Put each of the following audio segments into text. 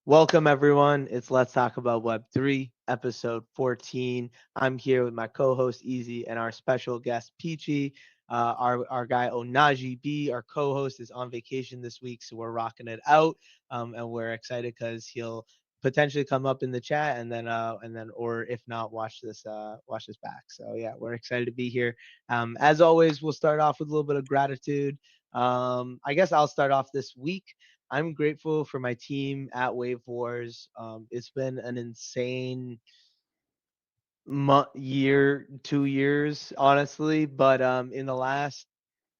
Welcome, everyone. It's Let's Talk About Web3, episode 14. I'm here with my co host, Easy, and our special guest, Pichi. Our guy, Ohnahji B, our co host, is on vacation this week, so we're rocking it out. And we're excited because he'll potentially come up in the chat or if not, watch this back. So yeah, we're excited to be here. As always, we'll start off with a little bit of gratitude. I guess I'll start off this week. I'm grateful for my team at Wave Wars. It's been an insane 2 years, honestly. But in the last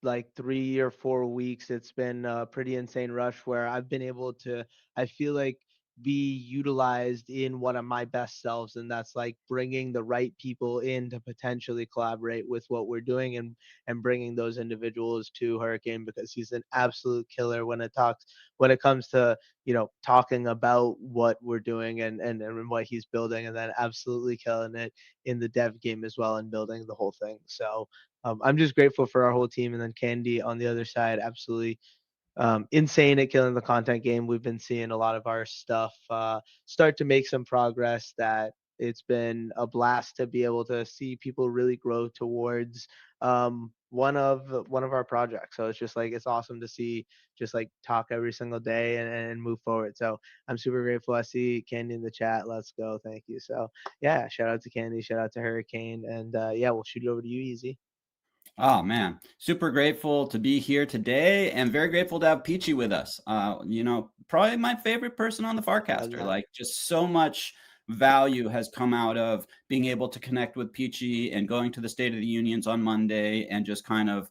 like 3 or 4 weeks, it's been a pretty insane rush where I've been able to, I feel like, be utilized in one of my best selves. And that's like bringing the right people in to potentially collaborate with what we're doing and bringing those individuals to Hurricane because he's an absolute killer when it comes to, talking about what we're doing and what he's building, and then absolutely killing it in the dev game as well and building the whole thing. So I'm just grateful for our whole team, and then Candy on the other side, absolutely insane at killing the content game. We've been seeing a lot of our stuff start to make some progress. That it's been a blast to be able to see people really grow towards one of our projects. So it's just like it's awesome to see just like talk every single day and move forward. So I'm super grateful. I see Candy in the chat. Let's go. Thank you. So yeah, shout out to Candy, shout out to Hurricane, and yeah, we'll shoot it over to you, Easy. Oh man, super grateful to be here today and very grateful to have Pichi with us. Probably my favorite person on the Farcaster. Like just so much value has come out of being able to connect with Pichi and going to the State of the Unions on Monday and just kind of,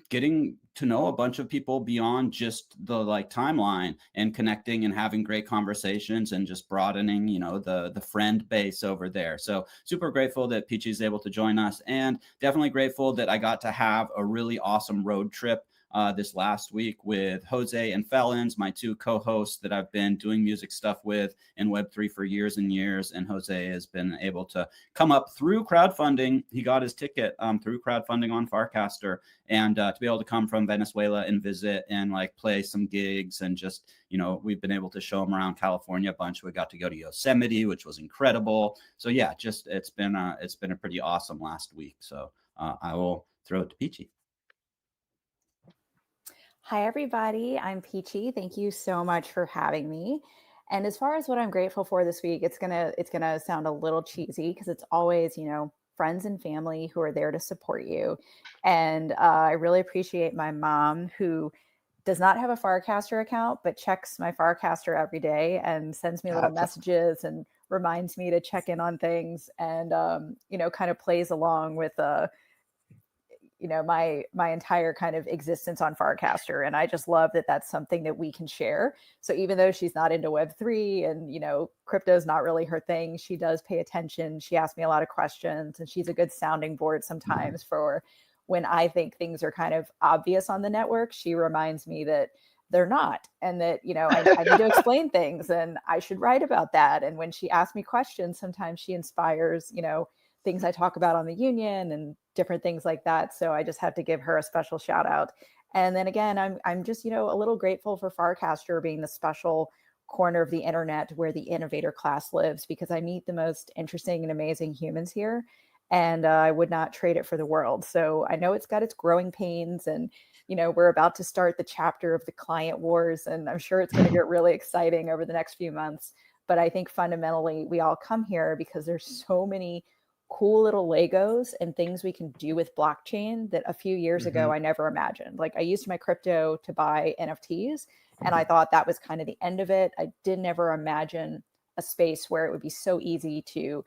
getting to know a bunch of people beyond just the like timeline and connecting and having great conversations and just broadening, the friend base over there. So super grateful that Pichi is able to join us, and definitely grateful that I got to have a really awesome road trip this last week with Jose and Felons, my two co-hosts that I've been doing music stuff with in Web3 for years and years. And Jose has been able to come up through crowdfunding. He got his ticket through crowdfunding on Farcaster, and to be able to come from Venezuela and visit and like play some gigs and just, we've been able to show him around California a bunch. We got to go to Yosemite, which was incredible. So yeah, just it's been a pretty awesome last week. So I will throw it to Pichi. Hi, everybody. I'm Pichi. Thank you so much for having me. And as far as what I'm grateful for this week, it's gonna sound a little cheesy because it's always, friends and family who are there to support you. And I really appreciate my mom who does not have a Farcaster account, but checks my Farcaster every day and sends me little messages and reminds me to check in on things and, kind of plays along with my entire kind of existence on Farcaster. And I just love that that's something that we can share. So even though she's not into Web3 and crypto is not really her thing, she does pay attention. She asks me a lot of questions, and she's a good sounding board sometimes for when I think things are kind of obvious on the network. She reminds me that they're not, and that I need to explain things and I should write about that. And when she asks me questions, sometimes she inspires things I talk about on the union and different things like that. So I just have to give her a special shout out. And then again, I'm just, a little grateful for Farcaster being the special corner of the internet where the innovator class lives, because I meet the most interesting and amazing humans here. And I would not trade it for the world. So I know it's got its growing pains, and, we're about to start the chapter of the client wars, and I'm sure it's going to get really exciting over the next few months. But I think fundamentally we all come here because there's so many cool little Legos and things we can do with blockchain that a few years ago I never imagined. Like I used my crypto to buy NFTs, and I thought that was kind of the end of it. I didn't ever imagine a space where it would be so easy to,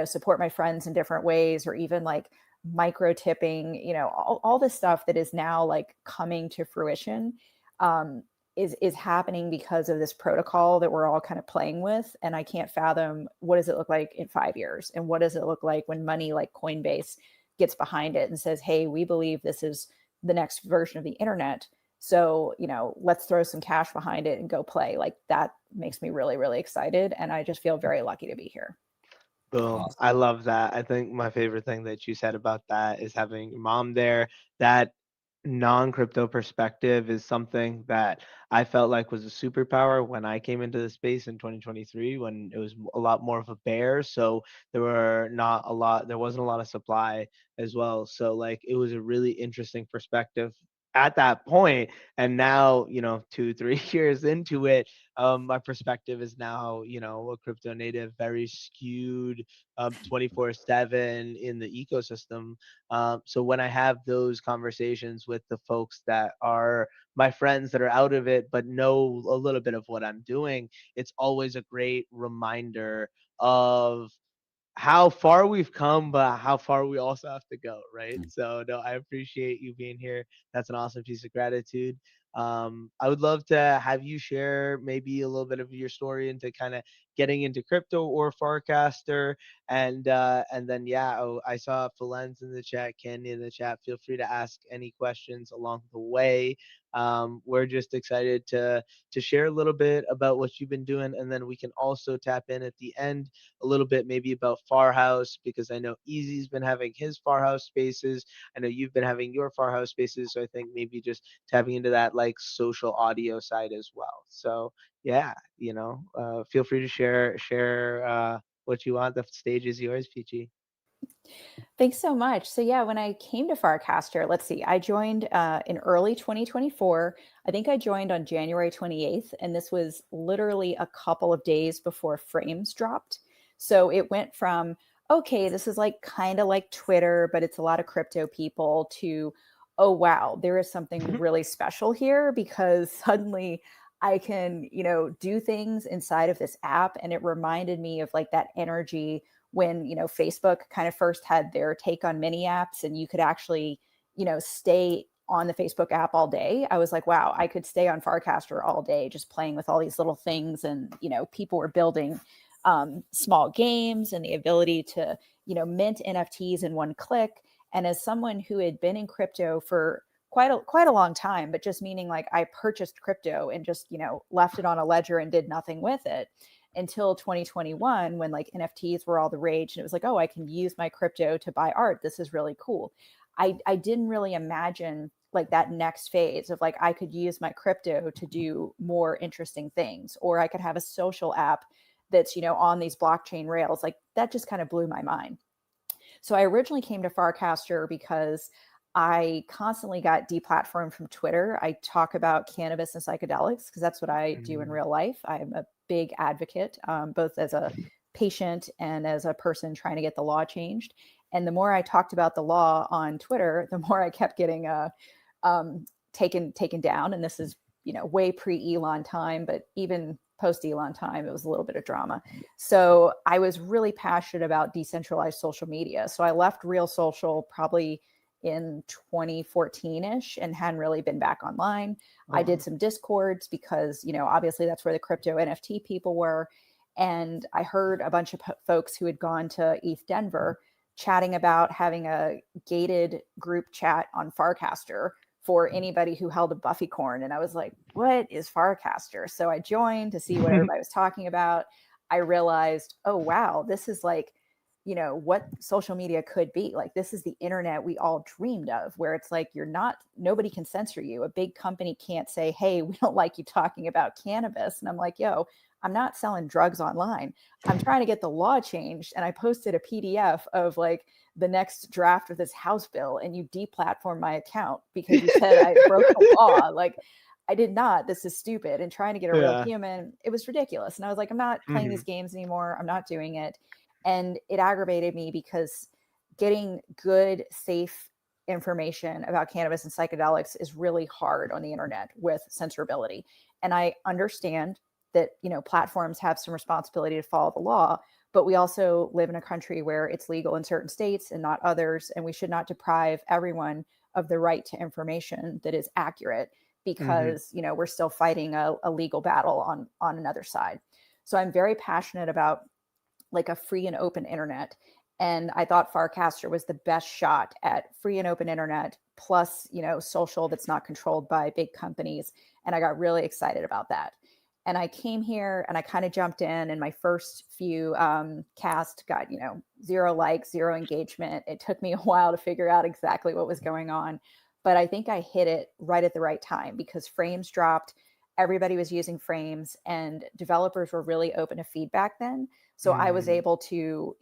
support my friends in different ways, or even like micro tipping, all this stuff that is now like coming to fruition. Is happening because of this protocol that we're all kind of playing with. And I can't fathom, what does it look like in 5 years? And what does it look like when money like Coinbase gets behind it and says, hey, we believe this is the next version of the internet. So, let's throw some cash behind it and go play. Like that makes me really, really excited. And I just feel very lucky to be here. Boom. Awesome. I love that. I think my favorite thing that you said about that is having your mom there. That non-crypto perspective is something that I felt like was a superpower when I came into the space in 2023, when it was a lot more of a bear. So there wasn't a lot of supply as well. So like it was a really interesting perspective at that point. And now, 2, 3 years into it, my perspective is now, a crypto native, very skewed, 24/7 in the ecosystem. So when I have those conversations with the folks that are my friends that are out of it but know a little bit of what I'm doing, it's always a great reminder of how far we've come, but how far we also have to go, right? So no, I appreciate you being here. That's an awesome piece of gratitude. I would love to have you share maybe a little bit of your story into kind of getting into crypto or Farcaster, and then yeah, I saw Philens in the chat, Candy in the chat. Feel free to ask any questions along the way. We're just excited to share a little bit about what you've been doing, and then we can also tap in at the end a little bit maybe about Farhouse, because I know Easy's been having his Farhouse spaces. I know you've been having your Farhouse spaces. So I think maybe just tapping into that like social audio side as well. So yeah, feel free to share what you want. The stage is yours, Pichi. Thanks so much. So yeah, when I came to Farcaster, let's see, I joined in early 2024. I think I joined on January 28th, and this was literally a couple of days before Frames dropped. So it went from, okay, this is like kind of like Twitter, but it's a lot of crypto people, to, oh wow, there is something really special here, because suddenly I can, do things inside of this app. And it reminded me of like that energy when, Facebook kind of first had their take on mini apps, and you could actually, stay on the Facebook app all day. I was like, wow, I could stay on Farcaster all day just playing with all these little things. And, people were building small games, and the ability to, mint NFTs in one click. And as someone who had been in crypto for quite a long time, but just meaning like I purchased crypto and just, left it on a ledger and did nothing with it until 2021, when like NFTs were all the rage, and it was like, oh, I can use my crypto to buy art. This is really cool. I didn't really imagine like that next phase of like I could use my crypto to do more interesting things, or I could have a social app that's, on these blockchain rails. Like that just kind of blew my mind. So I originally came to Farcaster because I constantly got deplatformed from Twitter. I talk about cannabis and psychedelics because that's what I do in real life. I'm a big advocate, both as a patient and as a person trying to get the law changed. And the more I talked about the law on Twitter, the more I kept getting taken down. And this is, way pre-Elon time, but even post-Elon time, it was a little bit of drama. So I was really passionate about decentralized social media. So I left Real Social probably in 2014-ish and hadn't really been back online. I did some Discords because, obviously that's where the crypto NFT people were. And I heard a bunch of folks who had gone to ETH Denver chatting about having a gated group chat on Farcaster for anybody who held a Buffy corn. And I was like, what is Farcaster? So I joined to see what everybody was talking about. I realized, oh, wow, this is like, what social media could be. Like, this is the internet we all dreamed of, where it's like, nobody can censor you. A big company can't say, hey, we don't like you talking about cannabis. And I'm like, yo, I'm not selling drugs online. I'm trying to get the law changed. And I posted a PDF of like the next draft of this House bill, and you deplatformed my account because you said I broke the law. Like, I did not. This is stupid. And trying to get a real human, it was ridiculous. And I was like, I'm not playing these games anymore. I'm not doing it. And it aggravated me because getting good, safe information about cannabis and psychedelics is really hard on the internet with censorability. And I understand that, platforms have some responsibility to follow the law, but we also live in a country where it's legal in certain states and not others. And we should not deprive everyone of the right to information that is accurate, because, we're still fighting a legal battle on another side. So I'm very passionate about like a free and open internet. And I thought Farcaster was the best shot at free and open internet, plus, social that's not controlled by big companies. And I got really excited about that. And I came here and I kind of jumped in, and my first few cast got, 0 likes, 0 engagement. It took me a while to figure out exactly what was going on. but I think I hit it right at the right time because frames dropped. Everybody was using frames and developers were really open to feedback then. So I was able to,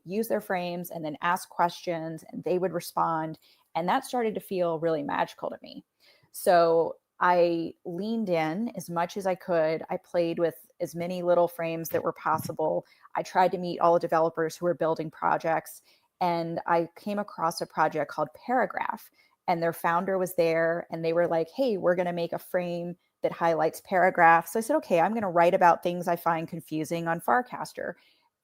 use their frames and then ask questions and they would respond. And that started to feel really magical to me. So I leaned in as much as I could. I played with as many little frames that were possible. I tried to meet all the developers who were building projects. And I came across a project called Paragraph, and their founder was there and they were like, hey, we're going to make a frame that highlights paragraphs. So I said, okay, I'm going to write about things I find confusing on Farcaster.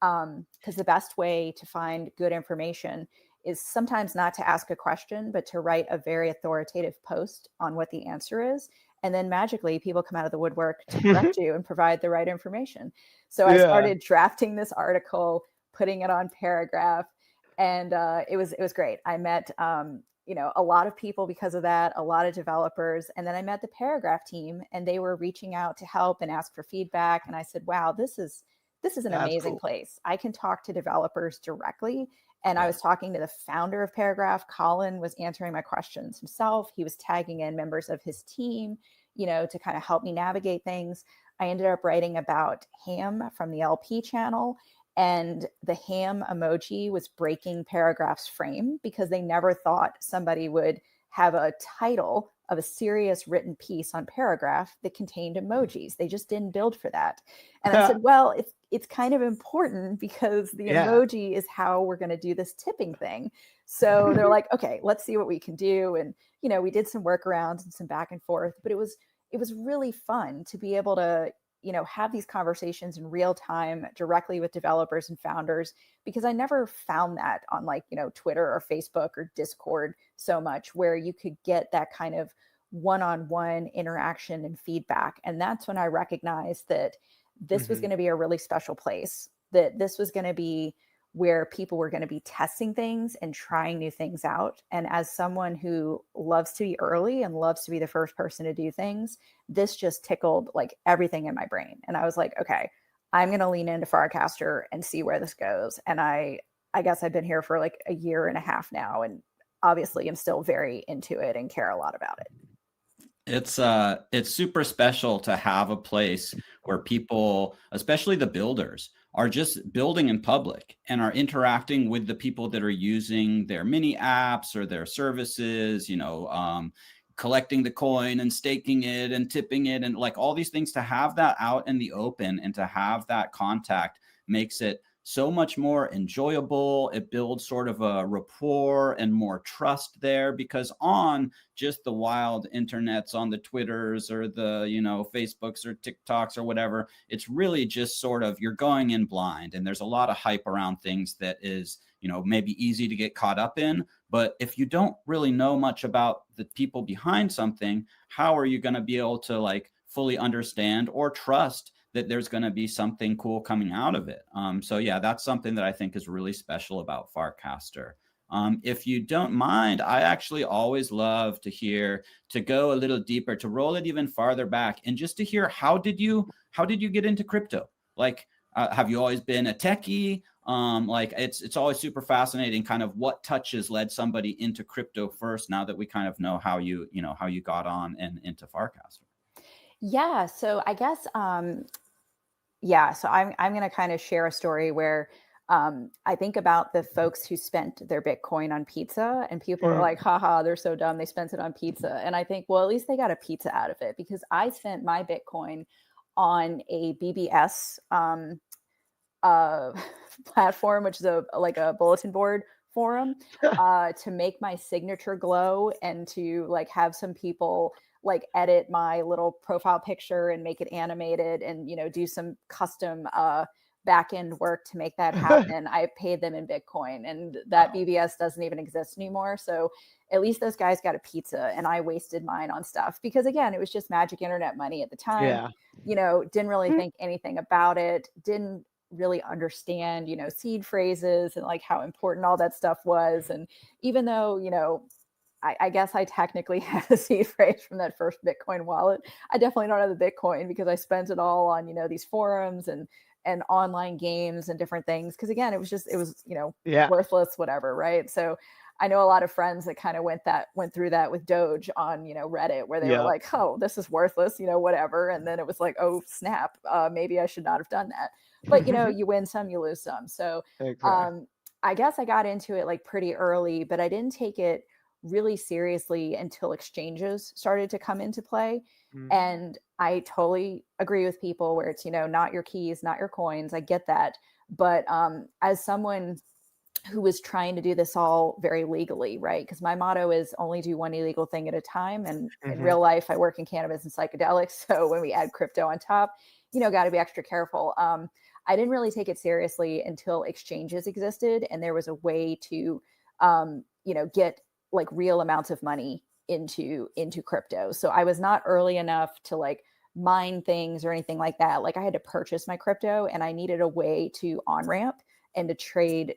Because the best way to find good information is sometimes not to ask a question, but to write a very authoritative post on what the answer is. And then magically people come out of the woodwork to correct you and provide the right information. So I started drafting this article, putting it on Paragraph, and it was great. I met a lot of people because of that, a lot of developers. And then I met the Paragraph team and they were reaching out to help and ask for feedback. And I said, wow, this is an amazing place. I can talk to developers directly. And I was talking to the founder of Paragraph. Colin was answering my questions himself. He was tagging in members of his team, to kind of help me navigate things. I ended up writing about Ham from the LP channel. And the ham emoji was breaking Paragraph's frame because they never thought somebody would have a title of a serious written piece on Paragraph that contained emojis. They just didn't build for that. And I said, well, it's kind of important because the emoji is how we're going to do this tipping thing. So they're like, okay, let's see what we can do. And, we did some workarounds and some back and forth, but it was really fun to be able to have these conversations in real time directly with developers and founders, because I never found that on Twitter or Facebook or Discord so much, where you could get that kind of one-on-one interaction and feedback. And that's when I recognized that this was going to be a really special place, that this was going to be where people were going to be testing things and trying new things out. And as someone who loves to be early and loves to be the first person to do things, this just tickled everything in my brain. And I was like, okay, I'm going to lean into Farcaster and see where this goes. And I guess I've been here for a year and a half now. And obviously I'm still very into it and care a lot about it. It's super special to have a place where people, especially the builders, are just building in public and are interacting with the people that are using their mini apps or their services, collecting the coin and staking it and tipping it and all these things. To have that out in the open and to have that contact makes it so much more enjoyable. It builds sort of a rapport and more trust there, because on just the wild internets, on the Twitters or the, Facebooks or TikToks or whatever, it's really just sort of, you're going in blind, and there's a lot of hype around things that is, maybe easy to get caught up in. But if you don't really know much about the people behind something, how are you going to be able to fully understand or trust that there's going to be something cool coming out of it? So yeah, that's something that I think is really special about Farcaster. If you don't mind, I actually always love to go a little deeper, to roll it even farther back, and just to hear, how did you get into crypto? Have you always been a techie? It's always super fascinating, kind of what touches led somebody into crypto first, now that we kind of know how you got on and into Farcaster. Yeah. So I guess, so I'm going to kind of share a story where I think about the folks who spent their Bitcoin on pizza, and people are like, haha, they're so dumb, they spent it on pizza. And I think, well, at least they got a pizza out of it, because I spent my Bitcoin on a BBS platform, which is a bulletin board forum, to make my signature glow and to have some people edit my little profile picture and make it animated and, do some custom back end work to make that happen. I paid them in Bitcoin, and that BBS doesn't even exist anymore. So at least those guys got a pizza, and I wasted mine on stuff because, again, it was just magic internet money at the time. Didn't really think anything about it. Didn't really understand, seed phrases and how important all that stuff was. And even though, I guess I technically have a seed phrase from that first Bitcoin wallet, I definitely don't have the Bitcoin because I spent it all on, these forums and online games and different things. Cause again, it was worthless, whatever. Right. So I know a lot of friends that kind of went through that with Doge on, Reddit, where they were like, oh, this is worthless, whatever. And then it was like, oh, snap. Maybe I should not have done that. But, you win some, you lose some. So I guess I got into it like pretty early, but I didn't take it really seriously until exchanges started to come into play. And I totally agree with people where it's, not your keys, not your coins. I get that. But as someone who was trying to do this all very legally, right? Because my motto is only do one illegal thing at a time. And in real life, I work in cannabis and psychedelics. So when we add crypto on top, got to be extra careful. I didn't really take it seriously until exchanges existed. And there was a way to, get like real amounts of money into crypto. So I was not early enough to like mine things or anything like that. Like I had to purchase my crypto and I needed a way to on-ramp and to trade,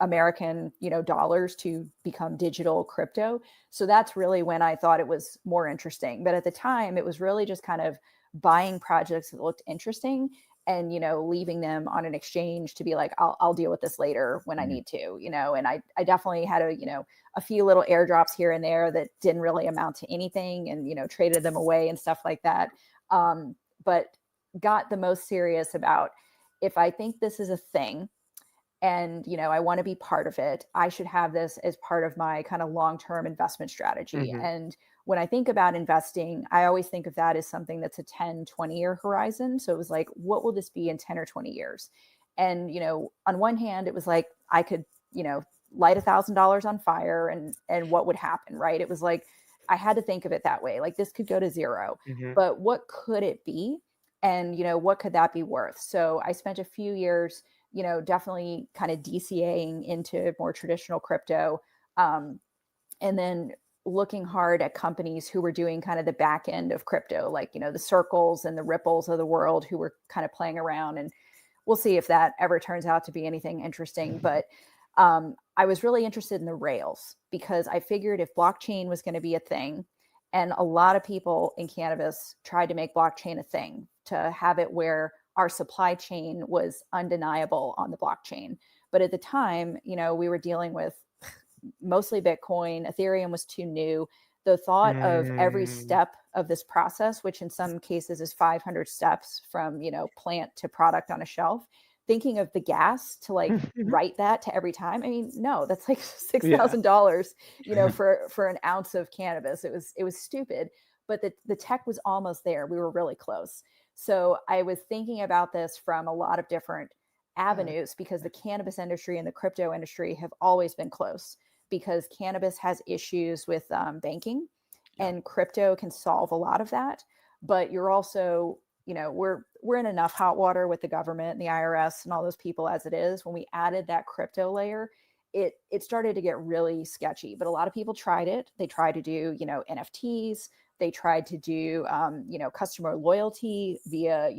American, dollars to become digital crypto. So that's really when I thought it was more interesting. But at the time, it was really just kind of buying projects that looked interesting and, leaving them on an exchange to be like, I'll deal with this later when I need to, and I definitely had a few little airdrops here and there that didn't really amount to anything and, traded them away and stuff like that. But got the most serious about if I think this is a thing and, I want to be part of it, I should have this as part of my kind of long-term investment strategy. And when I think about investing, I always think of that as something that's a 10, 20-year horizon. So it was like, what will this be in 10 or 20 years? And, on one hand, it was like, I could, light $1,000 on fire and what would happen, right? It was like, I had to think of it that way. Like this could go to zero, but what could it be? And, what could that be worth? So I spent a few years, definitely kind of DCAing into more traditional crypto. And then looking hard at companies who were doing kind of the back end of crypto, like, the Circles and the Ripples of the world who were kind of playing around. And we'll see if that ever turns out to be anything interesting. But I was really interested in the rails because I figured if blockchain was going to be a thing, and a lot of people in cannabis tried to make blockchain a thing, to have it where our supply chain was undeniable on the blockchain. But at the time, we were dealing with mostly Bitcoin. Ethereum was too new. The thought of every step of this process, which in some cases is 500 steps from, plant to product on a shelf, thinking of the gas to like write that to every time. I mean, no, that's like $6,000, for an ounce of cannabis. It was stupid, but the tech was almost there. We were really close. So I was thinking about this from a lot of different avenues because the cannabis industry and the crypto industry have always been close because cannabis has issues with banking and crypto can solve a lot of that. But you're also, we're in enough hot water with the government and the IRS and all those people as it is. When we added that crypto layer, it started to get really sketchy. But a lot of people tried it. They tried to do, NFTs. They tried to do, customer loyalty via,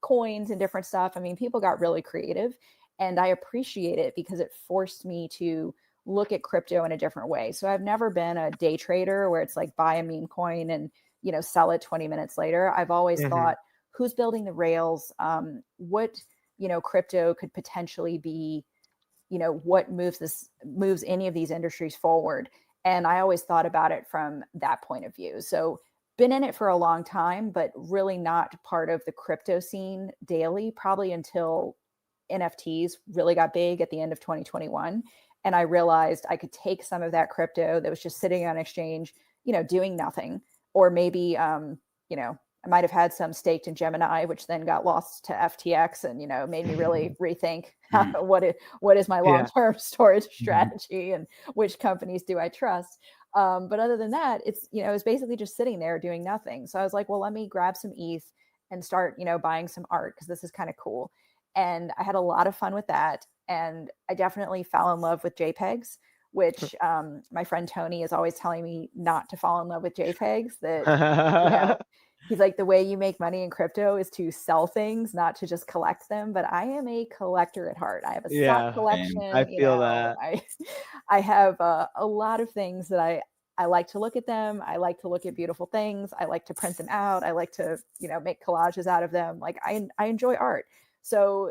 coins and different stuff. I mean, people got really creative and I appreciate it because it forced me to look at crypto in a different way. So I've never been a day trader where it's like buy a meme coin and, sell it 20 minutes later. I've always thought, who's building the rails? What, crypto could potentially be, what moves any of these industries forward. And I always thought about it from that point of view. So been in it for a long time, but really not part of the crypto scene daily, probably until NFTs really got big at the end of 2021. And I realized I could take some of that crypto that was just sitting on exchange, doing nothing, or maybe, I might have had some staked in Gemini, which then got lost to FTX and, made me really rethink what is my long-term storage strategy and which companies do I trust. But other than that, it's, it's basically just sitting there doing nothing. So I was like, well, let me grab some ETH and start, buying some art because this is kind of cool. And I had a lot of fun with that. And I definitely fell in love with JPEGs, which my friend Tony is always telling me not to fall in love with JPEGs, that, he's like, the way you make money in crypto is to sell things, not to just collect them. But I am a collector at heart. I have a stock collection. I feel that. I have a lot of things that I like to look at them. I like to look at beautiful things. I like to print them out. I like to, make collages out of them. Like I enjoy art. So,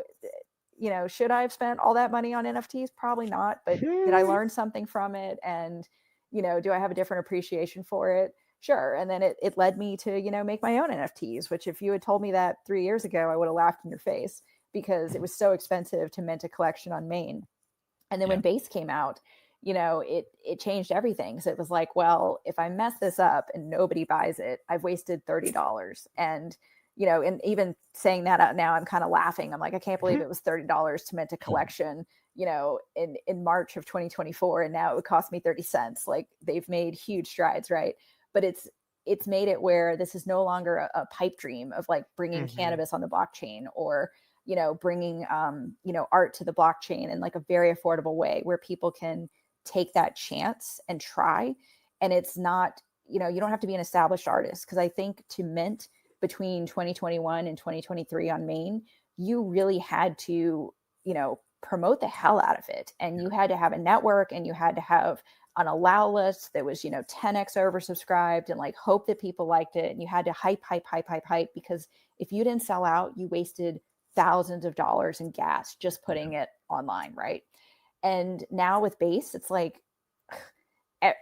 should I have spent all that money on NFTs? Probably not. But did I learn something from it? And, do I have a different appreciation for it? Sure. And then it led me to, make my own NFTs, which if you had told me that 3 years ago, I would have laughed in your face because it was so expensive to mint a collection on Main. And then when Base came out, it changed everything. So it was like, well, if I mess this up and nobody buys it, I've wasted $30. And, and even saying that out now, I'm kind of laughing. I'm like, I can't believe it was $30 to mint a collection, in March of 2024. And now it would cost me 30 cents. Like they've made huge strides, right? But it's made it where this is no longer a pipe dream of like bringing cannabis on the blockchain or, bringing, art to the blockchain in like a very affordable way where people can take that chance and try. And it's not, you don't have to be an established artist. Cause I think to mint between 2021 and 2023 on Main, you really had to, promote the hell out of it. And you had to have a network and you had to have an allow list that was, 10x oversubscribed and like hope that people liked it. And you had to hype, because if you didn't sell out, you wasted thousands of dollars in gas just putting it online, right? And now with Base, it's like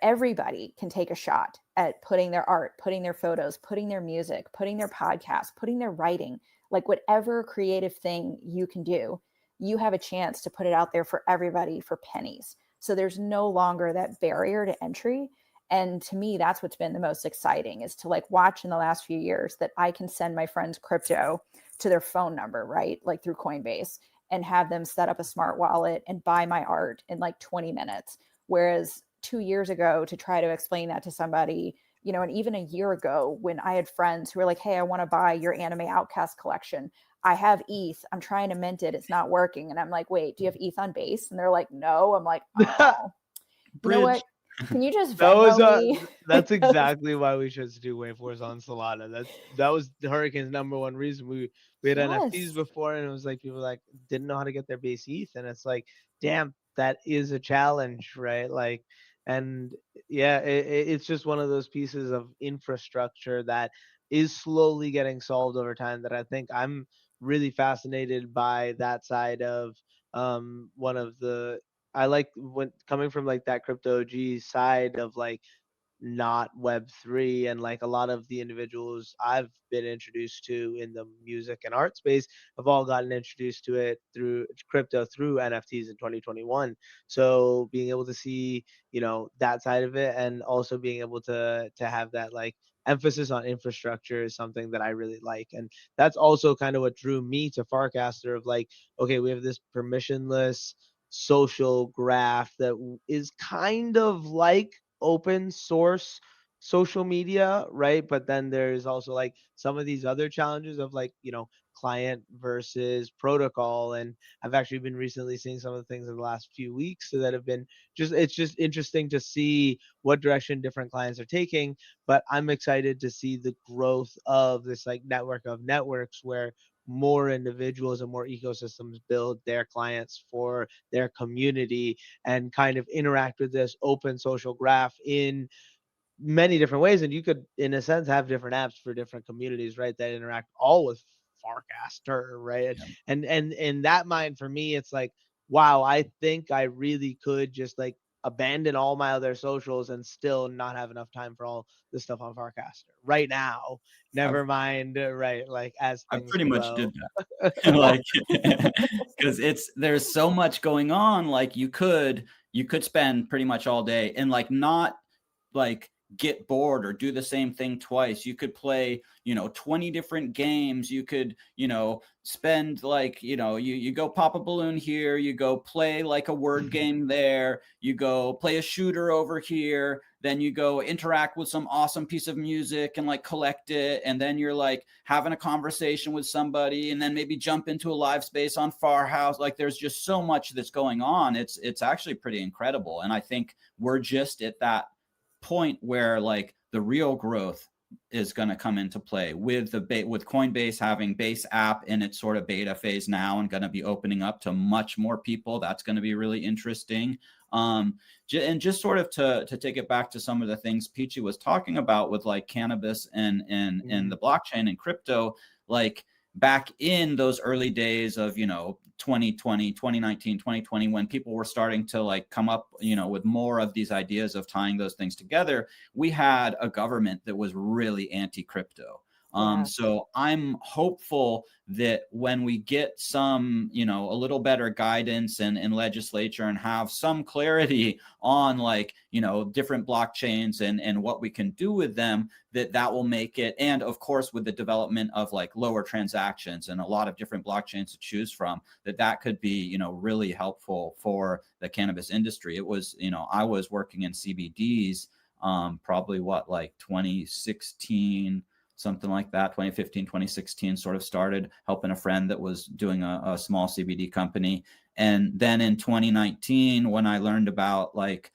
everybody can take a shot at putting their art, putting their photos, putting their music, putting their podcast, putting their writing, like whatever creative thing you can do, you have a chance to put it out there for everybody for pennies. So there's no longer that barrier to entry. And to me, that's what's been the most exciting is to like watch in the last few years that I can send my friends crypto to their phone number, right? Like through Coinbase and have them set up a smart wallet and buy my art in like 20 minutes. Whereas 2 years ago to try to explain that to somebody, and even a year ago when I had friends who were like, hey, I want to buy your Anime Outcast collection. I have ETH. I'm trying to mint it. It's not working. And I'm like, wait, do you have ETH on Base? And they're like, no. I'm like, oh, you know what? Can you just Venmo me? That's exactly why we should do Wayforce on Solana. That was the Hurricane's number one reason. We had NFTs before, and it was like people like didn't know how to get their base ETH, and it's like, damn, that is a challenge, right? Like, and yeah, it's just one of those pieces of infrastructure that is slowly getting solved over time. That I think I'm really fascinated by that side of one of the I like when coming from like that crypto G side of like not Web3 and like a lot of the individuals I've been introduced to in the music and art space have all gotten introduced to it through crypto through NFTs in 2021. So being able to see, that side of it and also being able to have that like emphasis on infrastructure is something that I really like. And that's also kind of what drew me to Farcaster of like, okay, we have this permissionless social graph that is kind of like open source social media, right? But then there's also like some of these other challenges of like, client versus protocol. And I've actually been recently seeing some of the things in the last few weeks that have been it's just interesting to see what direction different clients are taking. But I'm excited to see the growth of this like network of networks where more individuals and more ecosystems build their clients for their community and kind of interact with this open social graph in many different ways. And you could, in a sense, have different apps for different communities, right? That interact all with Farcaster, right? Yeah. And in that mind, for me, it's like, wow, I think I really could just like abandon all my other socials and still not have enough time for all this stuff on Farcaster right now. Never mind, right? Like as I things pretty much grow. did that. Like, because there's so much going on. Like you could spend pretty much all day and like not like get bored or do the same thing twice. You could play, 20 different games. You could, spend like, you go pop a balloon here, you go play like a word game there, you go play a shooter over here, then you go interact with some awesome piece of music and like collect it. And then you're like having a conversation with somebody and then maybe jump into a live space on Farhouse. Like there's just so much that's going on. It's actually pretty incredible. And I think we're just at that point where like the real growth is going to come into play with with Coinbase having Base app in its sort of beta phase now and going to be opening up to much more people. That's going to be really interesting. And just sort of to take it back to some of the things Pichi was talking about with like cannabis and the blockchain and crypto, like back in those early days of, 2020, 2019, 2020, when people were starting to like come up, with more of these ideas of tying those things together, we had a government that was really anti-crypto. So I'm hopeful that when we get some, a little better guidance and legislature and have some clarity on like, different blockchains and what we can do with them, that will make it. And of course, with the development of like lower transactions and a lot of different blockchains to choose from, that could be, really helpful for the cannabis industry. It was, I was working in CBDs, probably like 2016, something like that, 2015, 2016, sort of started helping a friend that was doing a small CBD company. And then in 2019, when I learned about like,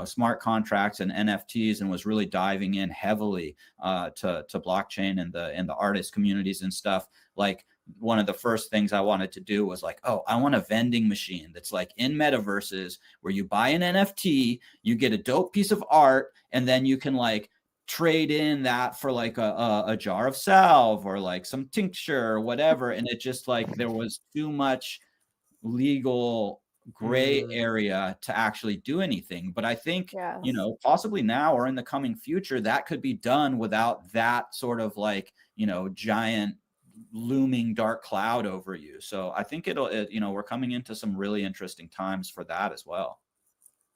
smart contracts and NFTs and was really diving in heavily to blockchain and the artist communities and stuff, like one of the first things I wanted to do was like, oh, I want a vending machine that's like in metaverses where you buy an NFT, you get a dope piece of art, and then you can like trade in that for like a jar of salve or like some tincture or whatever. And it just like there was too much legal gray area to actually do anything. But I think, possibly now or in the coming future, that could be done without that sort of like, giant looming dark cloud over you. So I think we're coming into some really interesting times for that as well.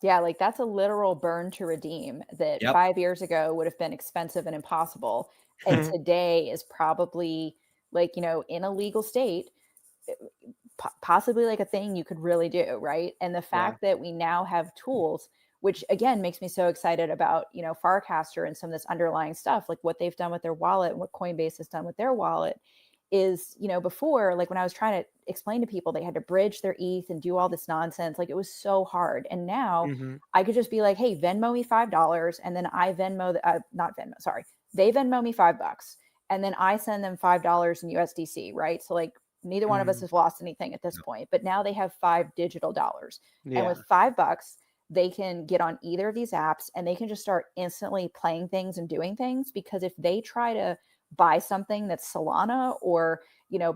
Yeah, like that's a literal burn to redeem that 5 years ago would have been expensive and impossible. And today is probably like, in a legal state, possibly like a thing you could really do, right? And the fact that we now have tools, which again makes me so excited about, Farcaster and some of this underlying stuff, like what they've done with their wallet and what Coinbase has done with their wallet is, before, like when I was trying to explain to people, they had to bridge their ETH and do all this nonsense. Like it was so hard. And now I could just be like, hey, Venmo me $5. And then I Venmo, not Venmo, sorry. They Venmo me $5 and then I send them $5 in USDC, right? So like neither one of us has lost anything at this point, but now they have $5 digital dollars. And with $5, they can get on either of these apps and they can just start instantly playing things and doing things. Because if they try to buy something that's Solana or,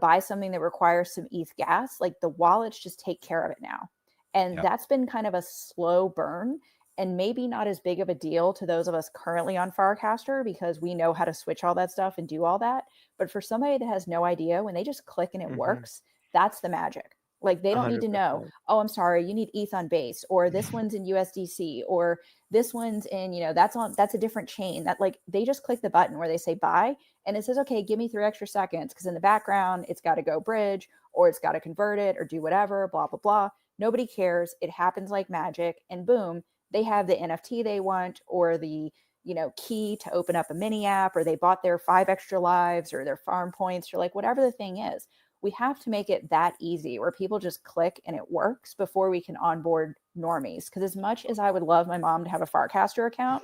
buy something that requires some ETH gas, like the wallets just take care of it now. And that's been kind of a slow burn and maybe not as big of a deal to those of us currently on Farcaster because we know how to switch all that stuff and do all that. But for somebody that has no idea, when they just click and it works, that's the magic. Like they don't need to know, oh, I'm sorry, you need ETH on base, or this one's in USDC, or this one's in, that's a different chain. That like they just click the button where they say buy and it says, okay, give me 3 extra seconds. Cause in the background, it's got to go bridge or it's got to convert it or do whatever, blah, blah, blah. Nobody cares. It happens like magic and boom, they have the NFT they want or the, key to open up a mini app, or they bought their 5 extra lives or their farm points or like whatever the thing is. We have to make it that easy where people just click and it works before we can onboard normies. Because as much as I would love my mom to have a Farcaster account,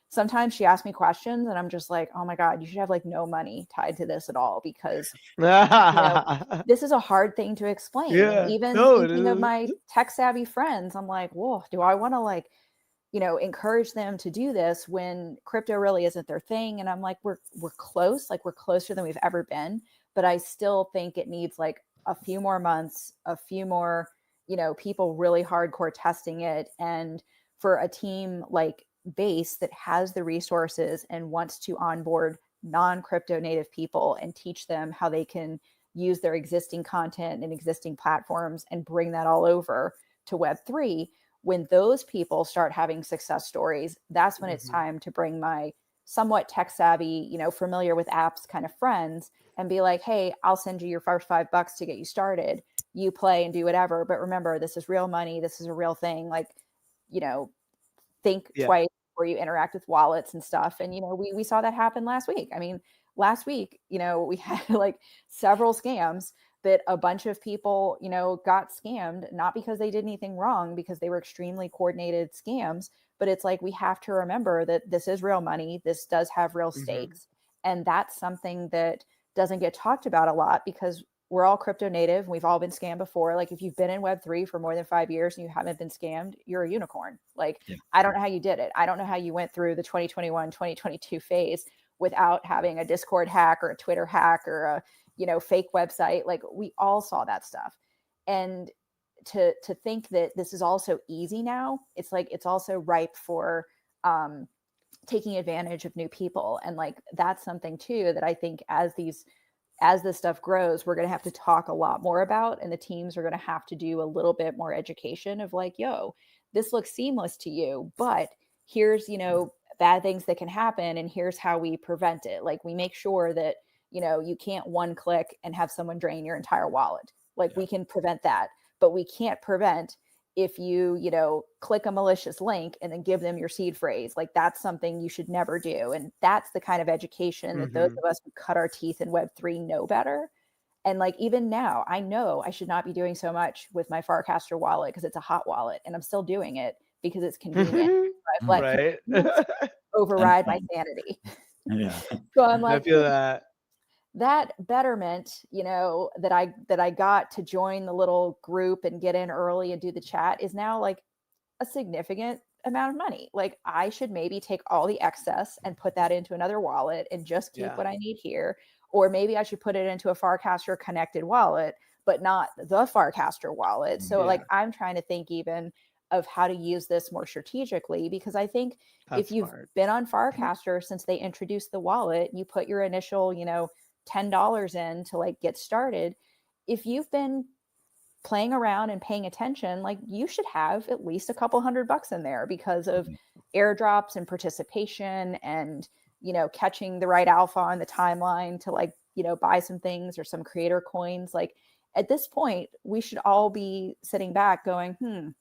sometimes she asks me questions and I'm just like, oh my God, you should have like no money tied to this at all because this is a hard thing to explain. And even thinking of my tech savvy friends, I'm like, whoa, do I want to like, encourage them to do this when crypto really isn't their thing? And I'm like, we're close, like we're closer than we've ever been. But I still think it needs like a few more months, a few more, people really hardcore testing it. And for a team like Base that has the resources and wants to onboard non-crypto native people and teach them how they can use their existing content and existing platforms and bring that all over to Web3, when those people start having success stories, that's when it's time to bring my somewhat tech savvy, familiar with apps kind of friends and be like, hey, I'll send you your first $5 to get you started. You play and do whatever. But remember, this is real money. This is a real thing. Like, think twice before you interact with wallets and stuff. And, we saw that happen last week. I mean, last week, we had like several scams that a bunch of people, got scammed, not because they did anything wrong, because they were extremely coordinated scams. But it's like, we have to remember that this is real money. This does have real stakes. And that's something that doesn't get talked about a lot because we're all crypto native. And we've all been scammed before. Like if you've been in Web3 for more than 5 years and you haven't been scammed, you're a unicorn. Like, I don't know how you did it. I don't know how you went through the 2021, 2022 phase without having a Discord hack or a Twitter hack or a, fake website. Like we all saw that stuff. And to think that this is also easy now, it's like, it's also ripe for taking advantage of new people. And like, that's something too, that I think as this stuff grows, we're going to have to talk a lot more about, and the teams are going to have to do a little bit more education of like, yo, this looks seamless to you, but here's, bad things that can happen, and here's how we prevent it. Like we make sure that, you can't one click and have someone drain your entire wallet. Like we can prevent that, but we can't prevent if you, click a malicious link and then give them your seed phrase. Like that's something you should never do. And that's the kind of education that those of us who cut our teeth in Web3 know better. And like, even now, I know I should not be doing so much with my Farcaster wallet because it's a hot wallet, and I'm still doing it because it's convenient. I've let Right. override my sanity. Yeah. So I'm like, I feel that. betterment, that I got to join the little group and get in early and do the chat is now like a significant amount of money. Like I should maybe take all the excess and put that into another wallet and just keep what I need here. Or maybe I should put it into a Farcaster connected wallet, but not the Farcaster wallet. So like, I'm trying to think even of how to use this more strategically, because I think if you've been on Farcaster since they introduced the wallet, you put your initial, $10 in to like get started. If you've been playing around and paying attention, like you should have at least a couple $100 in there because of airdrops and participation and, catching the right alpha on the timeline to like, buy some things or some creator coins. Like at this point, we should all be sitting back going,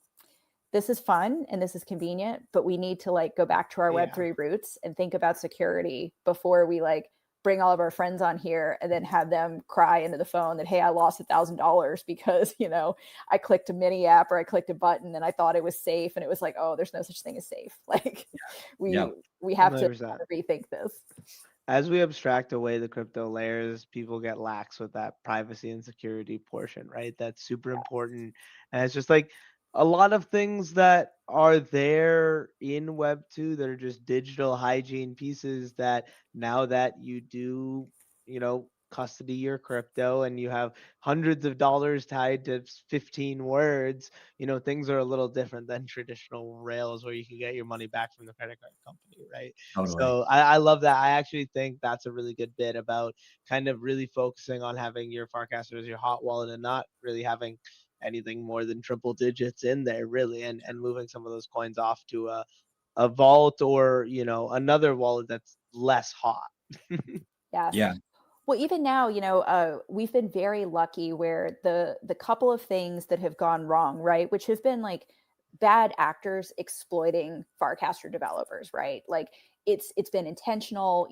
this is fun and this is convenient, but we need to like go back to our Web3 roots and think about security before we like bring all of our friends on here and then have them cry into the phone that, hey, I lost $1,000 because, I clicked a mini app or I clicked a button and I thought it was safe. And it was like, oh, there's no such thing as safe. Like we have 100%. To rethink this. As we abstract away the crypto layers, people get lax with that privacy and security portion, right? That's super important. And it's just like a lot of things that are there in Web 2 that are just digital hygiene pieces that now that you do, custody your crypto and you have hundreds of dollars tied to 15 words, things are a little different than traditional rails where you can get your money back from the credit card company, right? Totally. So I love that. I actually think that's a really good bit about kind of really focusing on having your Farcaster as your hot wallet and not really having anything more than triple digits in there really, and moving some of those coins off to a vault or another wallet that's less hot. Yeah. Well, even now, we've been very lucky where the couple of things that have gone wrong, right, which have been like bad actors exploiting Farcaster developers, right? Like it's been intentional.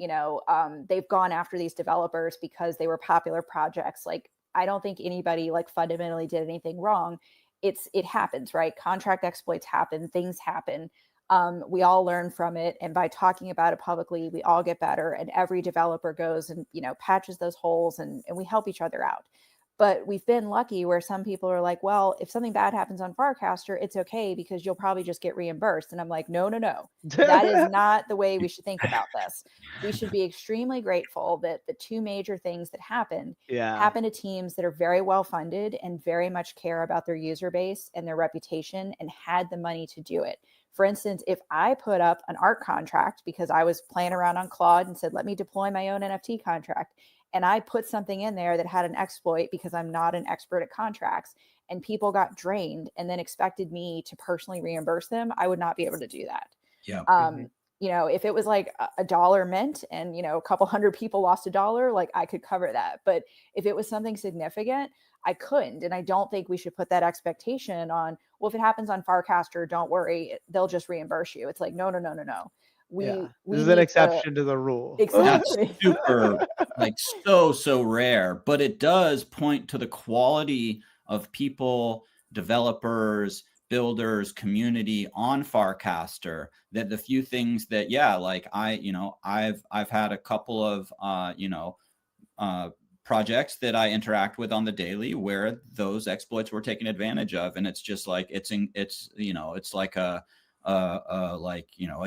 They've gone after these developers because they were popular projects. Like I don't think anybody like fundamentally did anything wrong. It happens, right? Contract exploits happen, things happen. We all learn from it. And by talking about it publicly, we all get better. And every developer goes and, patches those holes and we help each other out. But we've been lucky where some people are like, well, if something bad happens on Farcaster, it's okay because you'll probably just get reimbursed. And I'm like, no. That is not the way we should think about this. We should be extremely grateful that the two major things that happened happen to teams that are very well funded and very much care about their user base and their reputation and had the money to do it. For instance, if I put up an art contract because I was playing around on Claude and said, let me deploy my own NFT contract, and I put something in there that had an exploit because I'm not an expert at contracts, and people got drained and then expected me to personally reimburse them, I would not be able to do that. If it was like $1 mint and, a couple hundred people lost $1, like I could cover that. But if it was something significant, I couldn't. And I don't think we should put that expectation on, well, if it happens on Farcaster, don't worry, they'll just reimburse you. It's like, no. This is an exception to the rule. Exactly. That's super, like so rare, but it does point to the quality of people, developers, builders, community on Farcaster, that the few things that, like I've had a couple of, projects that I interact with on the daily where those exploits were taken advantage of. And it's just like, it's like a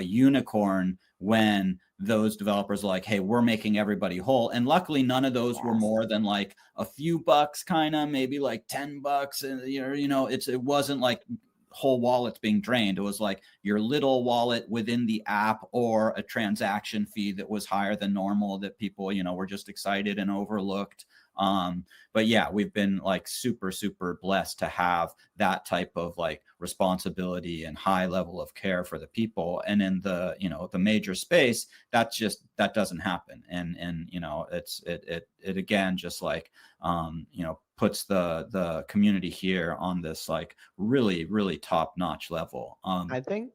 unicorn when those developers are like, hey, we're making everybody whole. And luckily, none of those were more than like a few bucks, kind of maybe like $10. And it wasn't like whole wallets being drained. It was like your little wallet within the app, or a transaction fee that was higher than normal that people, were just excited and overlooked. But yeah, we've been like super, super blessed to have that type of like responsibility and high level of care for the people. And in the, the major space, that doesn't happen. And it again, just like, puts the community here on this like really, really top notch level. I think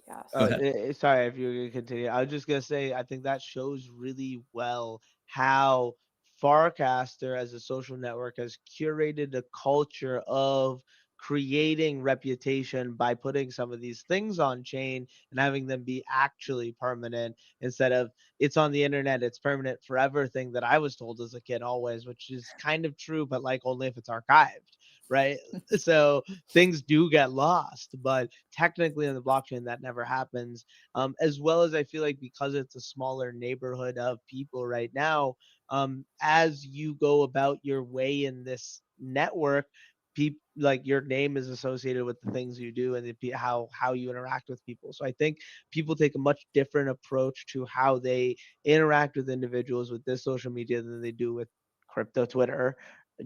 Yes. sorry if you're gonna continue. I was just gonna say I think that shows really well how Farcaster as a social network has curated a culture of creating reputation by putting some of these things on chain and having them be actually permanent instead of it's on the internet, it's permanent forever thing that I was told as a kid always, which is kind of true, but like only if it's archived, right? So things do get lost, but technically in the blockchain that never happens. As well as I feel like because it's a smaller neighborhood of people right now, as you go about your way in this network, people like your name is associated with the things you do and how you interact with people. So I think people take a much different approach to how they interact with individuals with this social media than they do with crypto Twitter,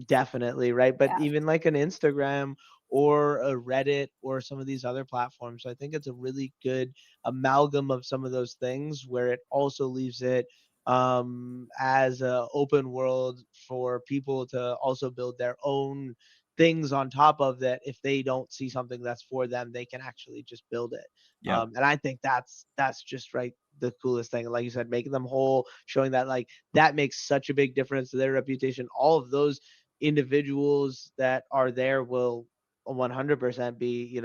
definitely, right? But Yeah. even like an Instagram or a Reddit or some of these other platforms. So I think it's a really good amalgam of some of those things where it also leaves it as a open world for people to also build their own things on top of that. If they don't see something that's for them, they can actually just build it. Yep. And I think that's just right the coolest thing. Like you said, making them whole, showing that like that makes such a big difference to their reputation. All of those individuals that are there will 100% be,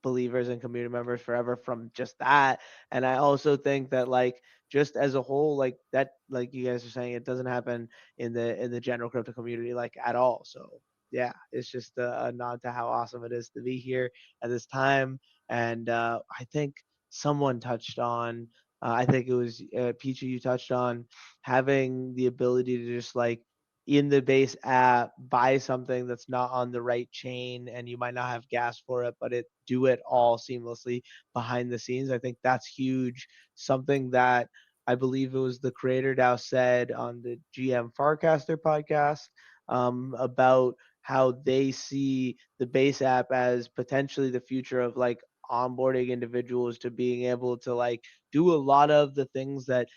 believers and community members forever from just that. And I also think that like just as a whole, like that, like you guys are saying, it doesn't happen in the general crypto community like at all. So yeah, it's just a nod to how awesome it is to be here at this time. And I think someone touched on, I think it was Pichi, you touched on having the ability to just like in the base app buy something that's not on the right chain and you might not have gas for it, but it do it all seamlessly behind the scenes. I think that's huge. Something that I believe it was the Creator DAO said on the GM Farcaster podcast about how they see the base app as potentially the future of like onboarding individuals to being able to like do a lot of the things that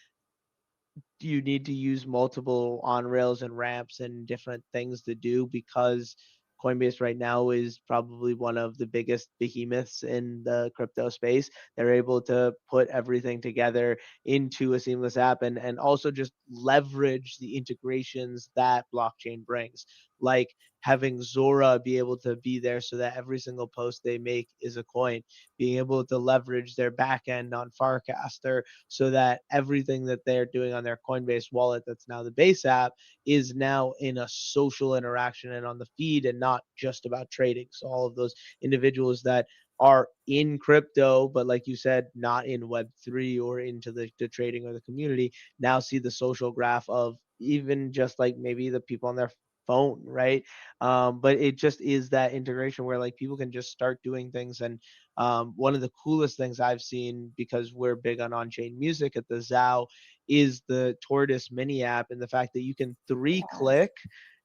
you need to use multiple on rails and ramps and different things to do because Coinbase right now is probably one of the biggest behemoths in the crypto space. They're able to put everything together into a seamless app and also just leverage the integrations that blockchain brings, like having Zora be able to be there so that every single post they make is a coin, being able to leverage their backend on Farcaster so that everything that they're doing on their Coinbase wallet that's now the base app is now in a social interaction and on the feed and not just about trading. So all of those individuals that are in crypto, but like you said, not in Web3 or into the trading or the community, now see the social graph of even just like maybe the people on their phone, right? But it just is that integration where like people can just start doing things. And one of the coolest things I've seen, because we're big on on-chain music at the ZAO, is the Tortoise mini app and the fact that you can Yes. click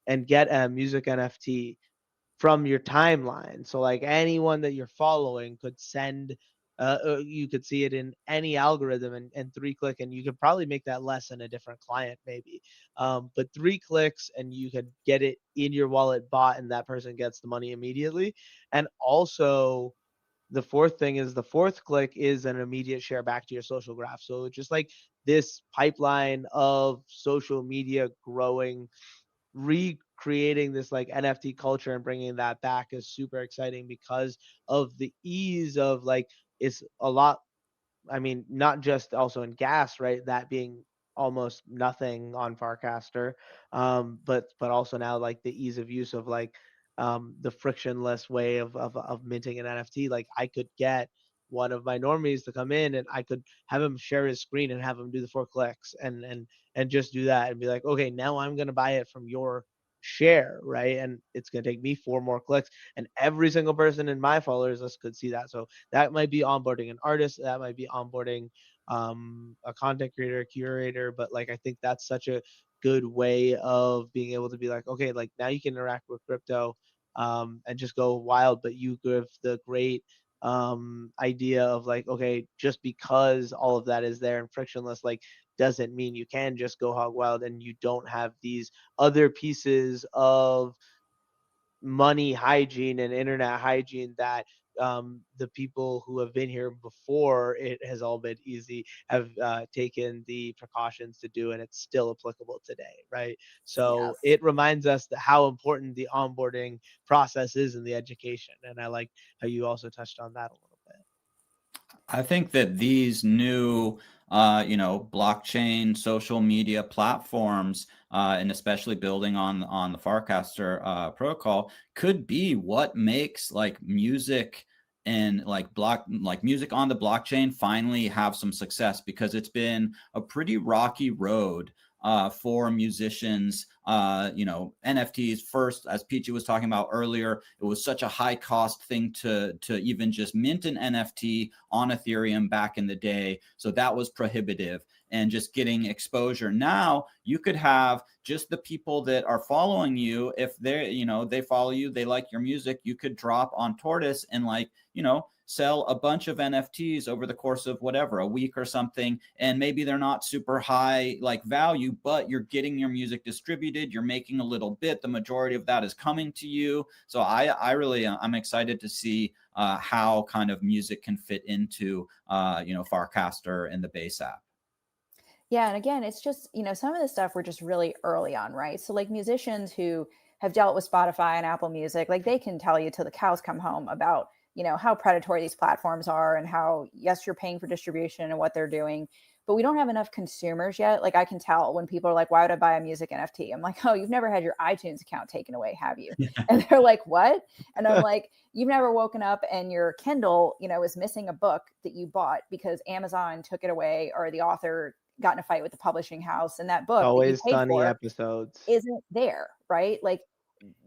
and get a music NFT from your timeline. So like anyone that you're following could send you could see it in any algorithm and 3 click and you could probably make that less in a different client maybe. But 3 clicks and you could get it in your wallet bot and that person gets the money immediately. And also the fourth thing is the fourth click is an immediate share back to your social graph. So just like this pipeline of social media growing, recreating this like NFT culture and bringing that back is super exciting because of the ease of like it's a lot. I mean, not just also in gas, right? That being almost nothing on Farcaster, but also now like the ease of use of like the frictionless way of minting an NFT. Like I could get one of my normies to come in, and I could have him share his screen and have him do the 4 clicks and just do that and be like, okay, now I'm going to buy it from your share, right? And it's going to take me 4 more clicks, and every single person in my followers list could see that. So that might be onboarding an artist, that might be onboarding a content creator, a curator, but like I think that's such a good way of being able to be like, okay, like now you can interact with crypto and just go wild, but you give the great idea of like, okay, just because all of that is there and frictionless, like doesn't mean you can just go hog wild and you don't have these other pieces of money hygiene and internet hygiene that the people who have been here before it has all been easy have taken the precautions to do, and it's still applicable today, right? So Yes. it reminds us that how important the onboarding process is in the education, and I like how you also touched on that a little bit. I think that these new, blockchain social media platforms, and especially building on the Farcaster protocol, could be what makes like music and like music on the blockchain finally have some success, because it's been a pretty rocky road for musicians. NFTs first, as Pichi was talking about earlier, it was such a high cost thing to even just mint an NFT on Ethereum back in the day. So that was prohibitive, and just getting exposure. Now you could have just the people that are following you. If they follow you, they like your music, you could drop on Tortoise and sell a bunch of NFTs over the course of whatever, a week or something. And maybe they're not super high like value, but you're getting your music distributed. You're making a little bit. The majority of that is coming to you. So I'm excited to see how kind of music can fit into, Farcaster and the base app. Yeah, and again, it's just, some of the stuff we're just really early on, right? So like musicians who have dealt with Spotify and Apple Music, like they can tell you till the cows come home about, how predatory these platforms are and how, yes, you're paying for distribution and what they're doing, but we don't have enough consumers yet. Like I can tell when people are like, why would I buy a music NFT? I'm like, oh, you've never had your iTunes account taken away, have you? And they're like, what? And I'm like, you've never woken up and your Kindle, is missing a book that you bought because Amazon took it away or the author got in a fight with the publishing house, and that book that you Always paid Sunny for episodes. isn't there, right? Like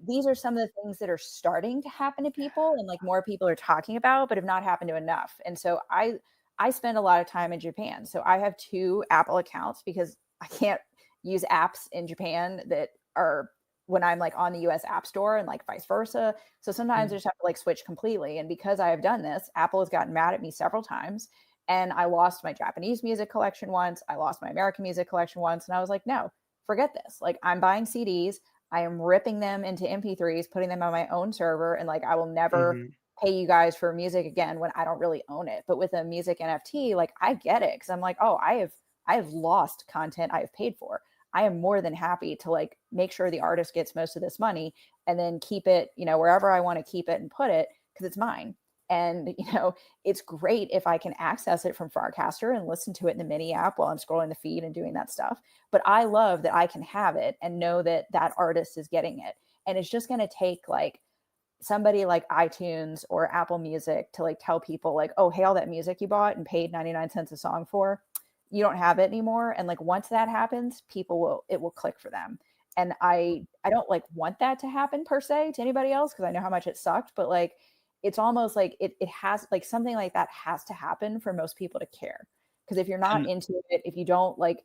these are some of the things that are starting to happen to people and like more people are talking about, but have not happened to enough. And so I spend a lot of time in Japan. So I have 2 Apple accounts because I can't use apps in Japan that are when I'm like on the US App Store and like vice versa. So sometimes I just have to like switch completely. And because I have done this, Apple has gotten mad at me several times. And I lost my Japanese music collection once. I lost my American music collection once. And I was like, no, forget this. Like I'm buying CDs. I am ripping them into MP3s, putting them on my own server. And like, I will never pay you guys for music again when I don't really own it. But with a music NFT, like I get it. Cause I'm like, oh, I have lost content I have paid for. I am more than happy to like make sure the artist gets most of this money and then keep it, wherever I want to keep it and put it because it's mine. And, it's great if I can access it from Farcaster and listen to it in the mini app while I'm scrolling the feed and doing that stuff. But I love that I can have it and know that that artist is getting it. And it's just going to take like somebody like iTunes or Apple Music to like tell people like, oh, hey, all that music you bought and paid 99 cents a song for, you don't have it anymore. And like once that happens, it will click for them. And I don't like want that to happen per se to anybody else because I know how much it sucked, but like it's almost like it has like something like that has to happen for most people to care. Because if you're not into it, if you don't like,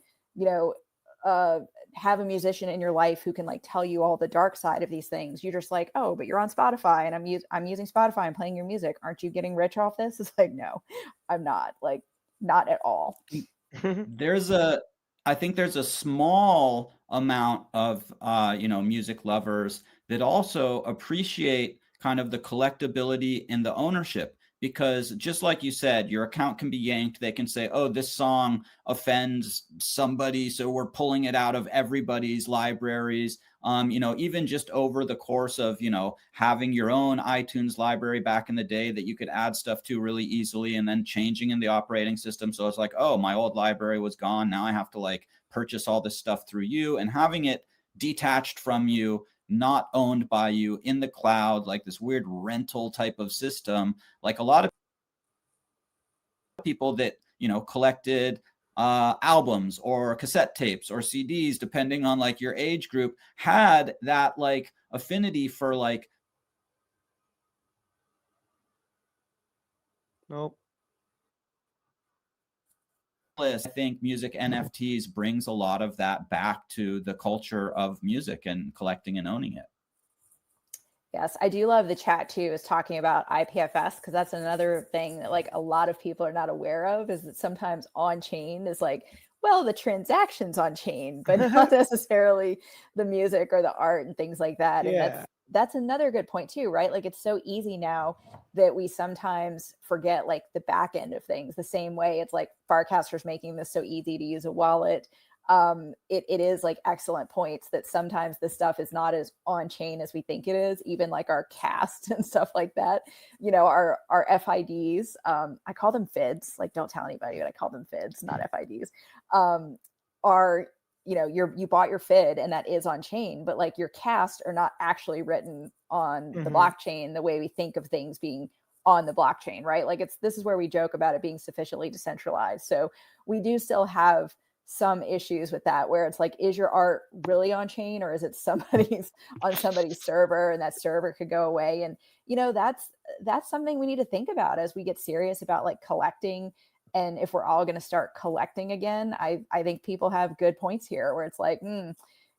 have a musician in your life who can like tell you all the dark side of these things, you're just like, oh, but you're on Spotify and I'm using Spotify and playing your music. Aren't you getting rich off this? It's like, no, I'm not. Like, not at all. I think there's a small amount of music lovers that also appreciate kind of the collectability and the ownership, because just like you said, your account can be yanked. They can say, oh, this song offends somebody, so we're pulling it out of everybody's libraries. Even just over the course of, having your own iTunes library back in the day that you could add stuff to really easily, and then changing in the operating system. So it's like, oh, my old library was gone. Now I have to like purchase all this stuff through you, and having it detached from you, not owned by you, in the cloud, like this weird rental type of system. Like a lot of people that, you know, collected albums or cassette tapes or CDs, depending on like your age group, had that like affinity for like. Nope. I think music NFTs brings a lot of that back to the culture of music and collecting and owning it. Yes, I do love the chat too, is talking about IPFS, because that's another thing that like a lot of people are not aware of, is that sometimes on chain is like, well, the transactions on chain, but not necessarily the music or the art and things like that. Yeah. And that's another good point too, right? Like it's so easy now that we sometimes forget like the back end of things. The same way it's like Farcaster's making this so easy to use a wallet. It is like excellent points that sometimes this stuff is not as on chain as we think it is, even like our cast and stuff like that, you know, our FIDs, I call them FIDs, like don't tell anybody, but I call them FIDs, not FIDs, are, you know, you bought your FID and that is on chain, but like your cast are not actually written on the blockchain the way we think of things being on the blockchain, right? Like this is where we joke about it being sufficiently decentralized. So we do still have some issues with that, where it's like, is your art really on chain, or is it on somebody's server, and that server could go away? And you know, that's something we need to think about as we get serious about like collecting. And if we're all going to start collecting again, I think people have good points here, where it's like,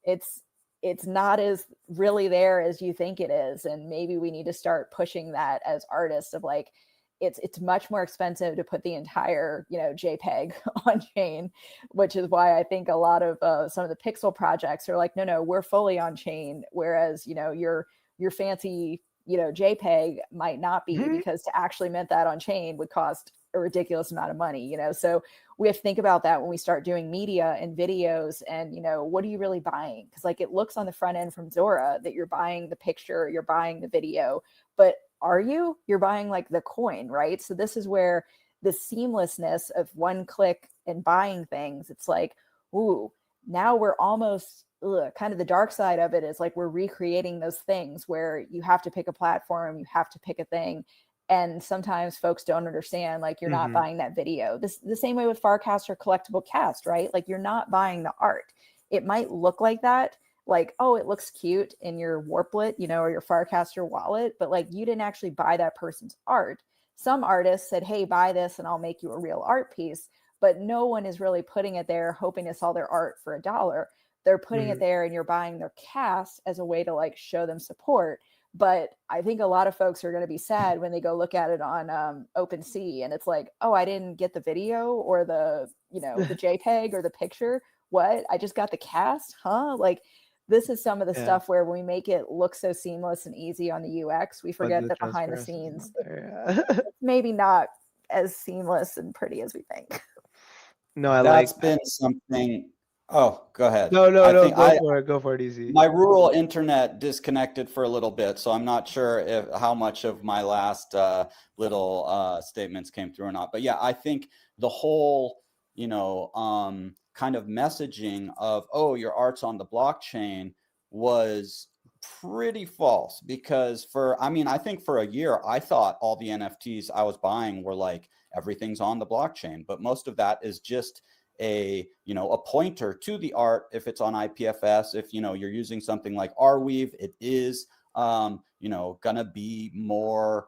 it's not as really there as you think it is, and maybe we need to start pushing that as artists, of like, it's much more expensive to put the entire, you know, JPEG on chain, which is why I think a lot of some of the pixel projects are like, no, we're fully on chain. Whereas, you know, your fancy, you know, JPEG might not be, because to actually mint that on chain would cost a ridiculous amount of money, you know? So we have to think about that when we start doing media and videos, and, you know, what are you really buying? Because like it looks on the front end from Zora that you're buying the picture, you're buying the video, but you're buying like the coin, right? So this is where the seamlessness of one click and buying things, it's like, ooh, now we're almost kind of the dark side of it is like we're recreating those things where you have to pick a platform, you have to pick a thing. And sometimes folks don't understand, like you're not buying that video. The same way with Farcaster collectible cast, right? Like you're not buying the art. It might look like that, like, oh, it looks cute in your Warplet, you know, or your Farcaster wallet, but like you didn't actually buy that person's art. Some artists said, hey, buy this and I'll make you a real art piece, but no one is really putting it there hoping to sell their art for $1. They're putting it there and you're buying their cast as a way to like show them support. But I think a lot of folks are going to be sad when they go look at it on OpenSea and it's like, oh, I didn't get the video or the, you know, the JPEG or the picture. What? I just got the cast, huh? Like, this is some of the stuff where we make it look so seamless and easy on the UX, we forget that behind the scenes, it's maybe not as seamless and pretty as we think. No, That's been something. Oh, go ahead. No, go for it, Easy. My rural internet disconnected for a little bit, so I'm not sure how much of my last little statements came through or not. But yeah, I think the whole, you know, kind of messaging of, oh, your art's on the blockchain was pretty false, because I think for a year, I thought all the NFTs I was buying were like, everything's on the blockchain, but most of that is just a pointer to the art. If it's on IPFS, if, you know, you're using something like Arweave, it is, gonna be more,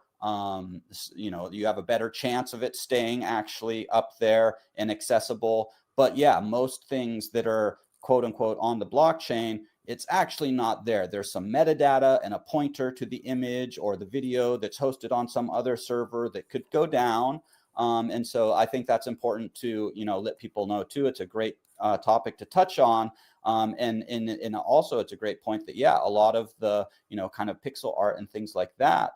you have a better chance of it staying actually up there and accessible. But yeah, most things that are quote unquote on the blockchain, it's actually not there. There's some metadata and a pointer to the image or the video that's hosted on some other server that could go down. And so I think that's important to, you know, let people know too. It's a great topic to touch on. And also it's a great point that, yeah, a lot of the, you know, kind of pixel art and things like that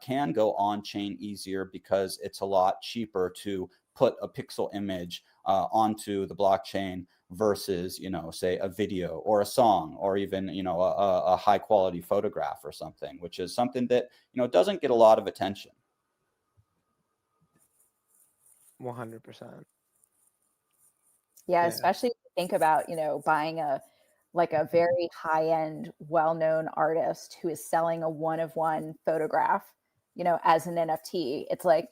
can go on chain easier, because it's a lot cheaper to put a pixel image onto the blockchain versus, you know, say a video or a song, or even, you know, a high quality photograph or something, which is something that, you know, doesn't get a lot of attention. 100%. Yeah, especially if you think about, you know, buying a very high-end, well-known artist who is selling a one-of-one photograph, you know, as an NFT. It's like,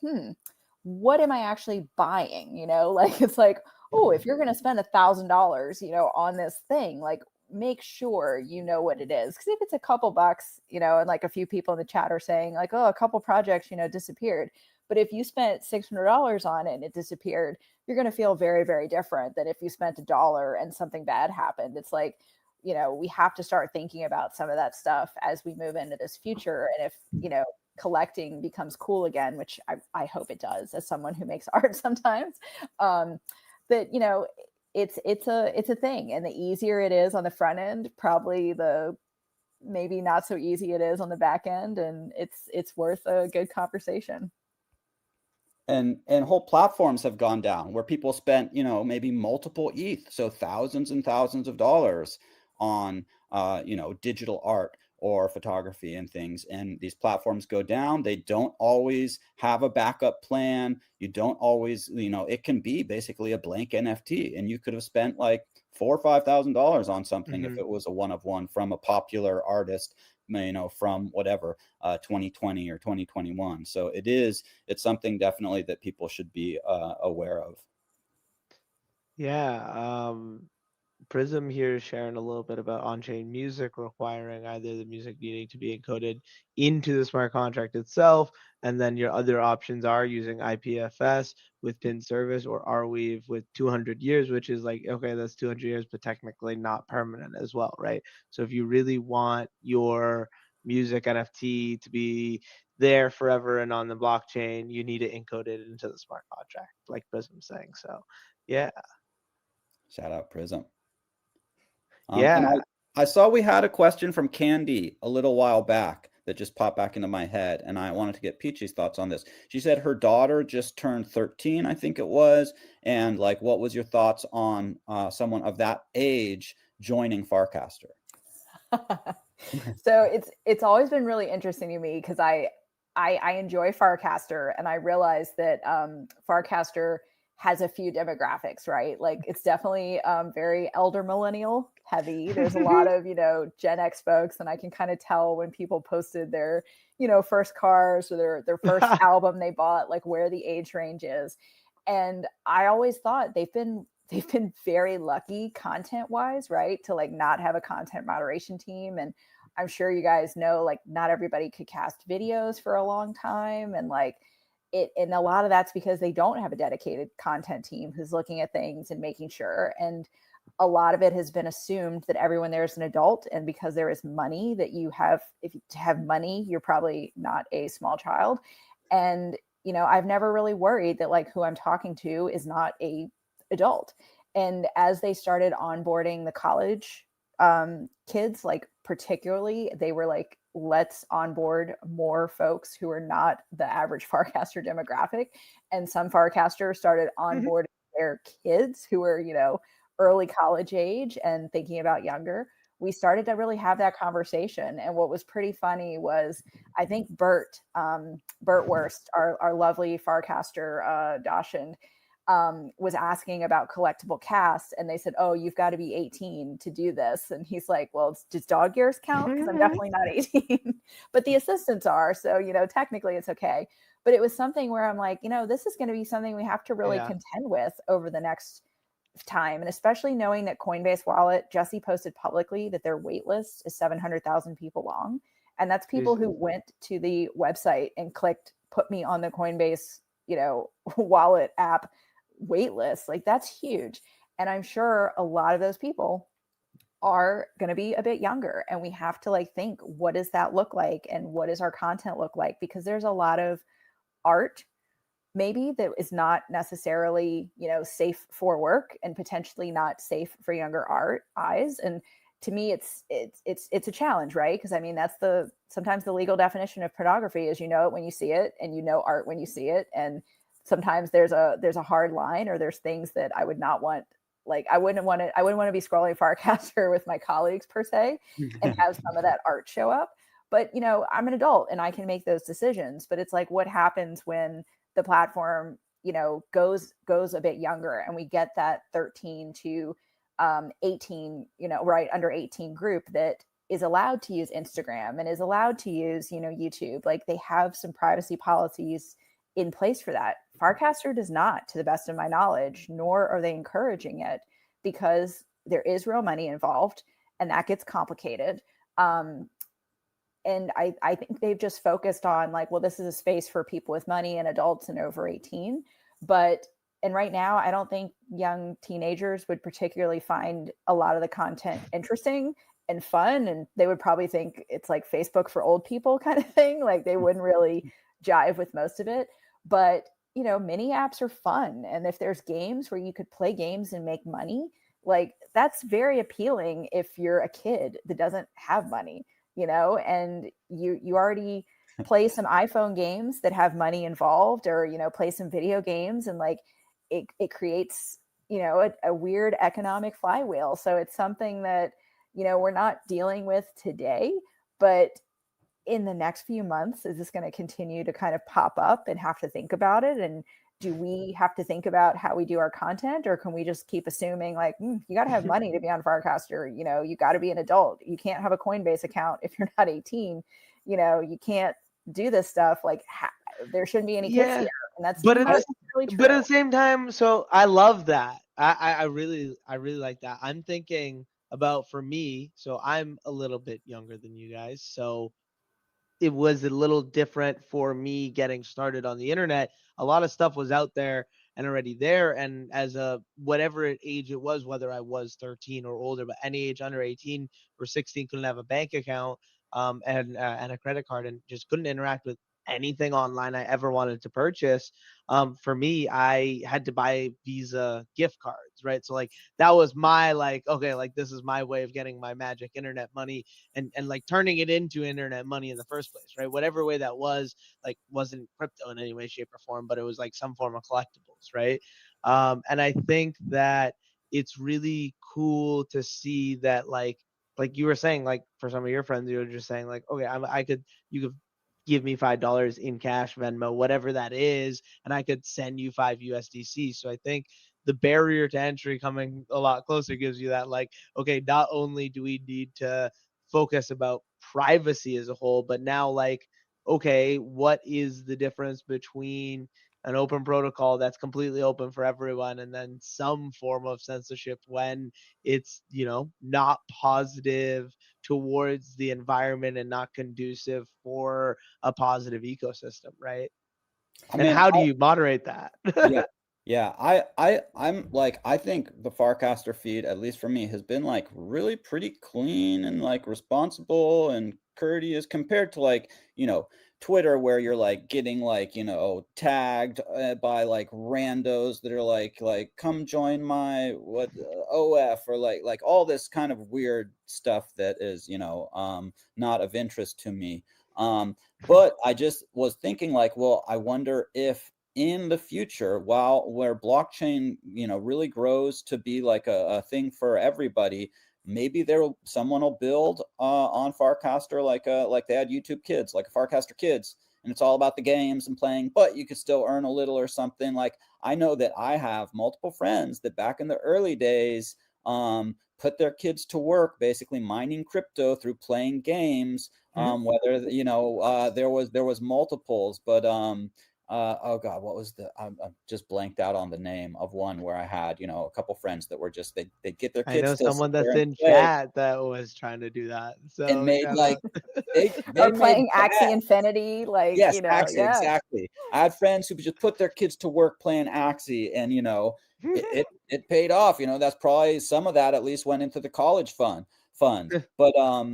what am I actually buying? You know, like, it's like, oh, if you're going to spend $1,000, you know, on this thing, like, make sure you know what it is. Because if it's a couple bucks, you know, and like a few people in the chat are saying like, oh, a couple projects, you know, disappeared. But if you spent $600 on it and it disappeared, you're going to feel very, very different than if you spent $1 and something bad happened. It's like, you know, we have to start thinking about some of that stuff as we move into this future. And if, you know, collecting becomes cool again, which I hope it does as someone who makes art sometimes, that, you know, it's a thing. And the easier it is on the front end, probably the maybe not so easy it is on the back end. And it's worth a good conversation. And whole platforms have gone down where people spent, you know, maybe multiple ETH, so thousands and thousands of dollars on, you know, digital art or photography and things. And these platforms go down. They don't always have a backup plan. You don't always, you know, it can be basically a blank NFT, and you could have spent like $4,000 or $5,000 on something if it was a one of one from a popular artist, you know, from whatever 2020 or 2021. So it's something definitely that people should be aware of. Yeah. Prism here is sharing a little bit about on-chain music requiring either the music needing to be encoded into the smart contract itself, and then your other options are using IPFS with pin service or Arweave with 200 years, which is like, okay, that's 200 years, but technically not permanent as well, right? So if you really want your music NFT to be there forever and on the blockchain, you need to encode it into the smart contract, like Prism's saying. So yeah. Shout out Prism. Yeah. And I saw we had a question from Candy a little while back that just popped back into my head, and I wanted to get Pichi's thoughts on this. She said her daughter just turned 13, I think it was, and like, what was your thoughts on someone of that age joining Farcaster? So it's always been really interesting to me because I enjoy Farcaster, and I realize that Farcaster has a few demographics, right? Like, it's definitely very elder millennial heavy. There's a lot of, you know, Gen X folks, and I can kind of tell when people posted their, you know, first cars or their first album they bought, like where the age range is. And I always thought they've been very lucky content wise, right? To like not have a content moderation team. And I'm sure you guys know, like, not everybody could cast videos for a long time. And like, and a lot of that's because they don't have a dedicated content team who's looking at things and making sure. And a lot of it has been assumed that everyone there is an adult, and because there is money that you have, if you have money, you're probably not a small child. And, you know, I've never really worried that like who I'm talking to is not a adult. And as they started onboarding the college kids, like particularly, they were like, let's onboard more folks who are not the average Farcaster demographic. And some Farcasters started onboarding their kids who were, you know, early college age and thinking about younger. We started to really have that conversation. And what was pretty funny was, I think Bert Wurst, our lovely Farcaster Dachshund, was asking about collectible casts, and they said, oh, you've got to be 18 to do this. And he's like, well, does dog years count? Because I'm definitely not 18, but the assistants are. So, you know, technically it's okay. But it was something where I'm like, you know, this is going to be something we have to really contend with over the next time. And especially knowing that Coinbase Wallet, Jesse posted publicly that their wait list is 700,000 people long. And that's people who went to the website and clicked, put me on the Coinbase, you know, wallet app waitlist. Like, that's huge. And I'm sure a lot of those people are going to be a bit younger, and we have to like think, what does that look like, and what does our content look like? Because there's a lot of art maybe that is not necessarily, you know, safe for work, and potentially not safe for younger art eyes. And to me, it's a challenge, right? Because I mean, that's sometimes the legal definition of pornography is, you know it when you see it, and you know art when you see it. And sometimes there's a hard line, or there's things that I would not want. Like, I wouldn't want to be scrolling Farcaster with my colleagues per se and have some of that art show up. But, you know, I'm an adult and I can make those decisions. But it's like, what happens when the platform, you know, goes a bit younger, and we get that 13 to 18, you know, right under 18 group that is allowed to use Instagram and is allowed to use, you know, YouTube. Like, they have some privacy policies in place for that. Farcaster does not, to the best of my knowledge, nor are they encouraging it, because there is real money involved and that gets complicated. And I think they've just focused on like, well, this is a space for people with money and adults and over 18. And right now, I don't think young teenagers would particularly find a lot of the content interesting and fun. And they would probably think it's like Facebook for old people kind of thing. Like they wouldn't really jive with most of it. But, you know, mini apps are fun. And if there's games where you could play games and make money, like that's very appealing if you're a kid that doesn't have money, you know, and you already play some iPhone games that have money involved, or, you know, play some video games, and like it creates, you know, a weird economic flywheel. So it's something that, you know, we're not dealing with today, but in the next few months, is this going to continue to kind of pop up and have to think about it? And do we have to think about how we do our content, or can we just keep assuming like, you got to have money to be on Farcaster? You know, you got to be an adult. You can't have a Coinbase account if you're not 18. You know, you can't do this stuff. Like there shouldn't be any kids here. And that's but not really true. But at the same time, so I love that. I really like that. I'm thinking about, for me, so I'm a little bit younger than you guys. So it was a little different for me getting started on the internet. A lot of stuff was out there and already there. And as a whatever age it was, whether I was 13 or older, but any age under 18 or 16 couldn't have a bank account and a credit card, and just couldn't interact with anything online I ever wanted to purchase. For me, I had to buy Visa gift cards, right? So like that was my like, okay, like this is my way of getting my magic internet money, and like turning it into internet money in the first place, right? Whatever way that was, like wasn't crypto in any way, shape, or form, but it was like some form of collectibles, right? And I think that it's really cool to see that, like you were saying, like for some of your friends, you were just saying like, okay, you could give me $5 in cash, Venmo, whatever that is, and I could send you 5 USDC. So I think the barrier to entry coming a lot closer gives you that, like, okay, not only do we need to focus about privacy as a whole, but now like, okay, what is the difference between an open protocol that's completely open for everyone and then some form of censorship when it's, you know, not positive towards the environment and not conducive for a positive ecosystem, right? And how do you moderate that? Yeah. I'm like, I think the Farcaster feed, at least for me, has been like really pretty clean and like responsible and courteous compared to like, you know, Twitter, where you're like getting like, you know, tagged by like randos that are like come join my OF, or like all this kind of weird stuff that is, you know, not of interest to me. But I just was thinking like, well, I wonder if in the future, where blockchain, you know, really grows to be like a thing for everybody, maybe someone will build on Farcaster like they had YouTube Kids, like a Farcaster Kids, and it's all about the games and playing, but you could still earn a little or something. Like I know that I have multiple friends that back in the early days put their kids to work basically mining crypto through playing games. Whether, you know, there was multiples, but oh God, what was I'm just blanked out on the name of one where I had, you know, a couple friends that were just, they get their kids. I know someone that's in chat that was trying to do that. So and made like they are playing Axie Infinity, like, yes, you know, Axie, exactly. I had friends who just put their kids to work playing Axie, and you know, it paid off. You know, that's probably some of that at least went into the college fund. But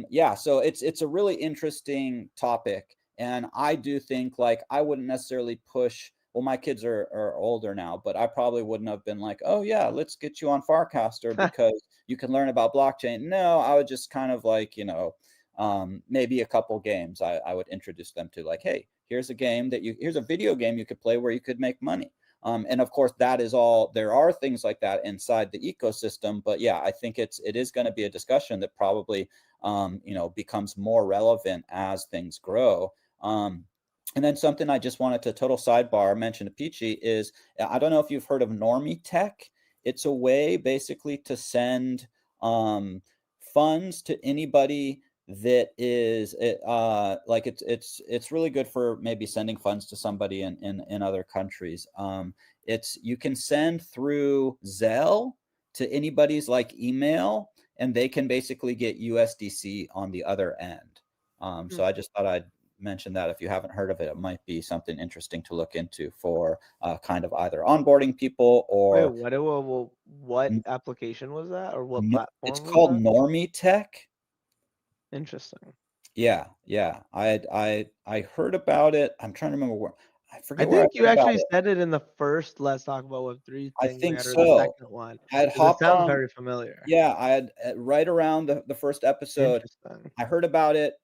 yeah, so it's a really interesting topic. And I do think like I wouldn't necessarily push. Well, my kids are older now, but I probably wouldn't have been like, oh yeah, let's get you on Farcaster because you can learn about blockchain. No, I would just kind of like, you know, maybe a couple games I would introduce them to, like, hey, here's a game here's a video game you could play where you could make money. And of course, that is all. There are things like that inside the ecosystem, but yeah, I think it is going to be a discussion that probably, you know, becomes more relevant as things grow. And then something I just wanted to total sidebar mention to Pichi is, I don't know if you've heard of Normie Tech. It's a way basically to send funds to anybody that is like it's really good for maybe sending funds to somebody in other countries. You can send through Zaal to anybody's like email, and they can basically get USDC on the other end. So I just thought I'd mention that. If you haven't heard of it, it might be something interesting to look into for kind of either onboarding people or. Wait, what application was that, or what platform? It's called Normie Tech. Interesting. Yeah. I heard about it. I'm trying to remember where. I forget. I where think I you heard actually about said it in the first Let's Talk About Web3 I thing we think had, or the so. second one. I had 'Cause it hopped sounds on. very familiar. Yeah, I had right around the first episode. Interesting. I heard about it.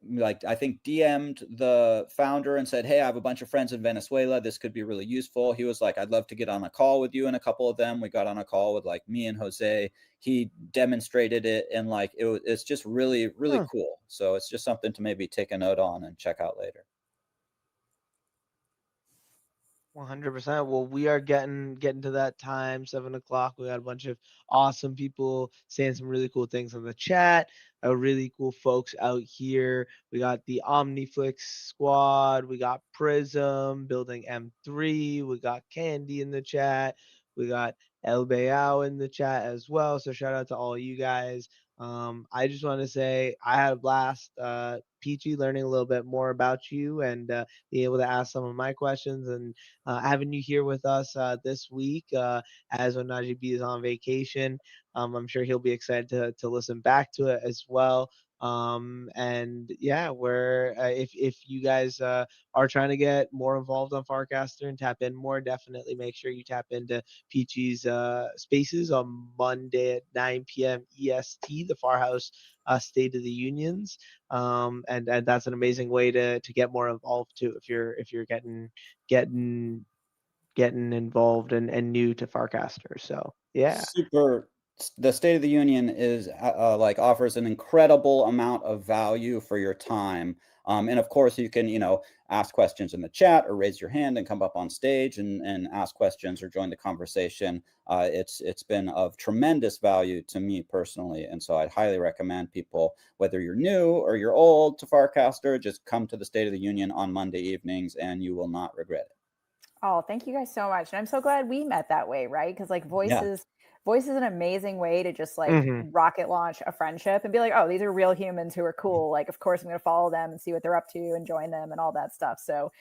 Like, I think DM'd the founder and said, "Hey, I have a bunch of friends in Venezuela. This could be really useful." He was like, "I'd love to get on a call with you." And a couple of them, we got on a call with like me and Jose. He demonstrated it, and like it's just really, really cool. So it's just something to maybe take a note on and check out later. 100%. Well, we are getting to that time, 7 o'clock. We got a bunch of awesome people saying some really cool things in the chat. Really cool folks out here. We got the Omniflix squad. We got Prism building M3. We got Candy in the chat. We got El Bayao in the chat as well. So shout out to all you guys. I just want to say I had a blast, Pichi, learning a little bit more about you and being able to ask some of my questions, and having you here with us this week as Ohnahji B is on vacation. I'm sure he'll be excited to listen back to it as well. And yeah, if you guys are trying to get more involved on Farcaster and tap in more, definitely make sure you tap into Pichi's spaces on Monday at 9 p.m. EST, the Farhouse State of the Unions. And that's an amazing way to get more involved too, if you're getting involved and new to Farcaster. So yeah. Super. The State of the Union is like offers an incredible amount of value for your time. And of course, you can, ask questions in the chat or raise your hand and come up on stage and ask questions or join the conversation. It's been of tremendous value to me personally. And so I'd highly recommend people, whether you're new or you're old to Farcaster, just come to the State of the Union on Monday evenings and you will not regret it. Oh, thank you guys so much. And I'm so glad we met that way, right? Because like voice is an amazing way to just like rocket launch a friendship and be like, oh, these are real humans who are cool. Like, of course, I'm going to follow them and see what they're up to and join them and all that stuff. So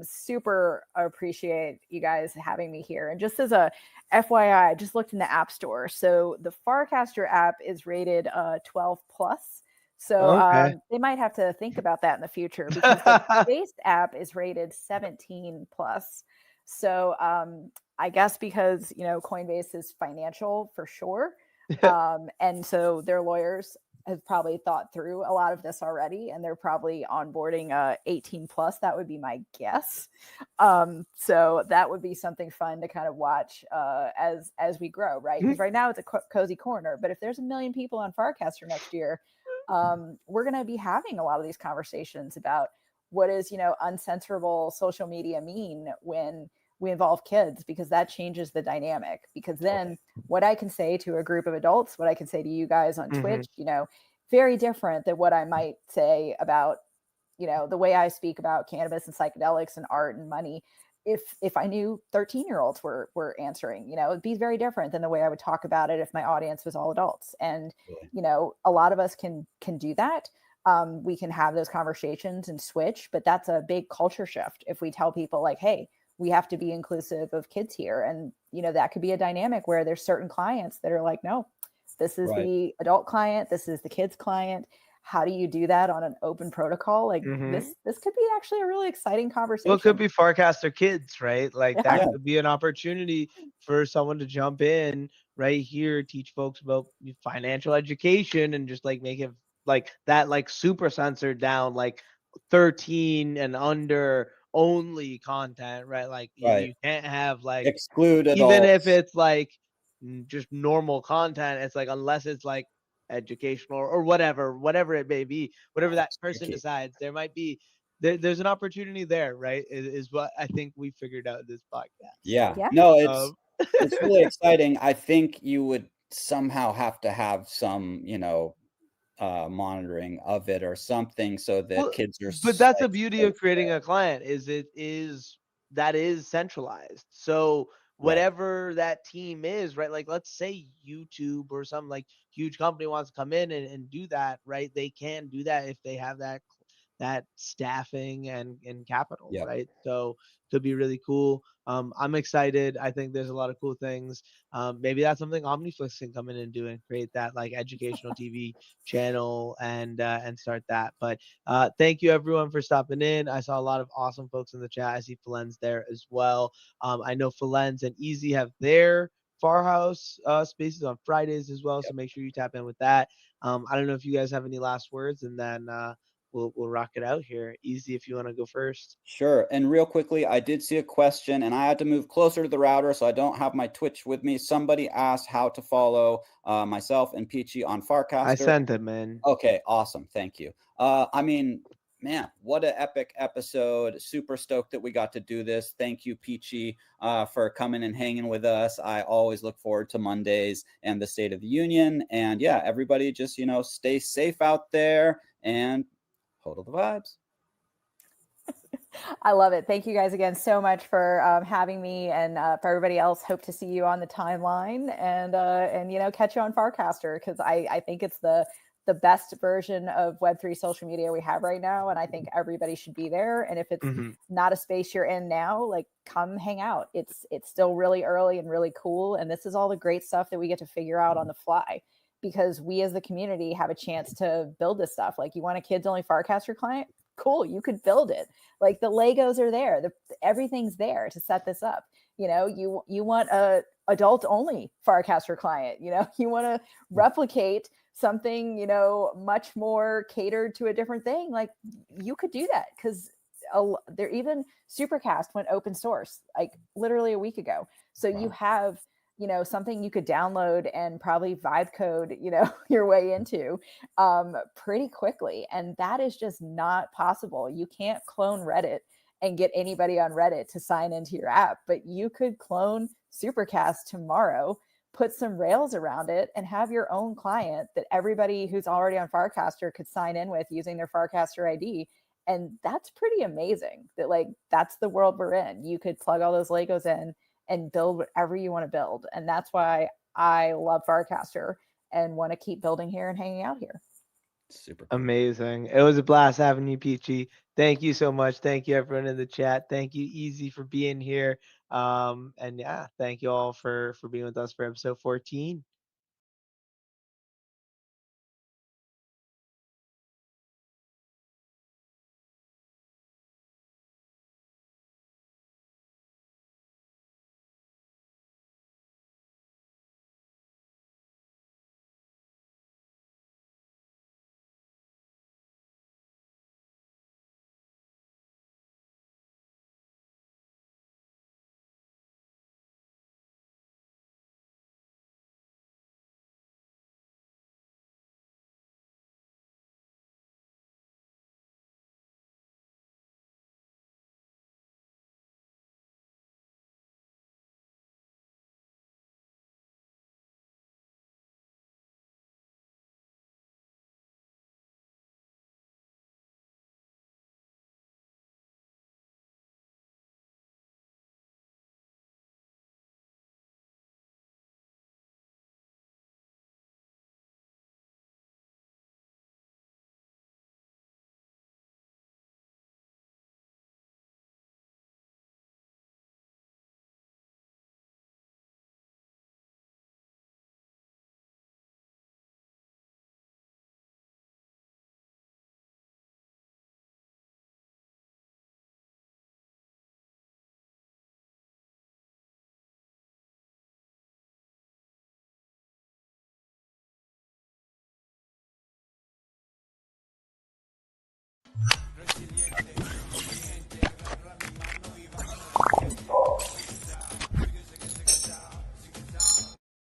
super appreciate you guys having me here. And just as a FYI, I just looked in the App Store. So the Farcaster app is rated 12 plus. So they might have to think about that in the future, because the base app is rated 17 plus. So I guess because, Coinbase is financial for sure. And so their lawyers have probably thought through a lot of this already, and they're probably onboarding 18 plus. That would be my guess. So that would be something fun to kind of watch as we grow, right? Because right now it's a cozy corner, but if there's 1 million people on Farcaster next year, we're going to be having a lot of these conversations about what is, uncensorable social media mean when we involve kids, because that changes the dynamic. Because then what I can say to a group of adults, what I can say to you guys on Twitch, very different than what I might say about, the way I speak about cannabis and psychedelics and art and money. If I knew 13-year-olds were answering, it'd be very different than the way I would talk about it if my audience was all adults. And, a lot of us can do that. We can have those conversations and switch, but that's a big culture shift. If we tell people like, hey, we have to be inclusive of kids here. And, that could be a dynamic where there's certain clients that are like, no, this is the adult client. This is the kids client. How do you do that on an open protocol? Like this could be actually a really exciting conversation. Well, it could be Farcaster Kids, right? Like that could be an opportunity for someone to jump in right here, teach folks about financial education, and just like make it like that, like super censored down, like 13 and under only content, right? Like you can't have like exclude adults. Even if it's like just normal content, it's like, unless it's like educational or whatever it may be, whatever that person decides, there might be there's an opportunity there, right? Is what I think we figured out in this podcast. No, it's really exciting. I think you would somehow have to have some monitoring of it or something so that kids are but that's the like, beauty of creating a client is that is centralized. So right. whatever that team is, right? Like let's say YouTube or some like huge company wants to come in and do that, right? They can do that if they have that staffing and capital, Yep. right? So could be really cool. I'm excited. I think there's a lot of cool things. Maybe that's something OmniFlix can come in and do and create that like educational TV channel and start that. But thank you everyone for stopping in. I saw a lot of awesome folks in the chat. I see Philens there as well. I know Philens and Easy have their Farhouse spaces on Fridays as well. So make sure you tap in with that. I don't know if you guys have any last words, and then we'll rock it out here. Easy if you want to go first. Sure. And real quickly, I did see a question and I had to move closer to the router, so I don't have my Twitch with me. Somebody asked how to follow myself and Pichi on I Farcaster. sent it, man. Okay, awesome. Thank you. I mean, man, what an epic episode. Super stoked that we got to do this. Thank you, Pichi, for coming and hanging with us. I always look forward to Mondays and the State of the Union. And yeah, everybody just, stay safe out there and hodl the vibes. I love it. Thank you guys again so much for having me, and for everybody else. Hope to see you on the timeline and catch you on Farcaster, because I think it's the best version of Web3 social media we have right now, and I think everybody should be there. And if it's not a space you're in now, like come hang out. It's still really early and really cool, and this is all the great stuff that we get to figure out on the fly, because we as the community have a chance to build this stuff. Like, you want a kids only Farcaster client? Cool, you could build it. Like, the Legos are there, everything's there to set this up. You want a adult only Farcaster client, you want to replicate something, much more catered to a different thing. Like, you could do that, because there, even Supercast went open source like literally a week ago. So you have something you could download and probably vibe code, your way into pretty quickly. And that is just not possible. You can't clone Reddit and get anybody on Reddit to sign into your app, but you could clone Supercast tomorrow, put some rails around it, and have your own client that everybody who's already on Farcaster could sign in with using their Farcaster ID. And that's pretty amazing that, like, that's the world we're in. You could plug all those Legos in and build whatever you want to build. And that's why I love Farcaster and want to keep building here and hanging out here. Super cool. Amazing. It was a blast having you, Pichi. Thank you so much. Thank you, everyone in the chat. Thank you, Easy, for being here. And yeah, thank you all for being with us for episode 14.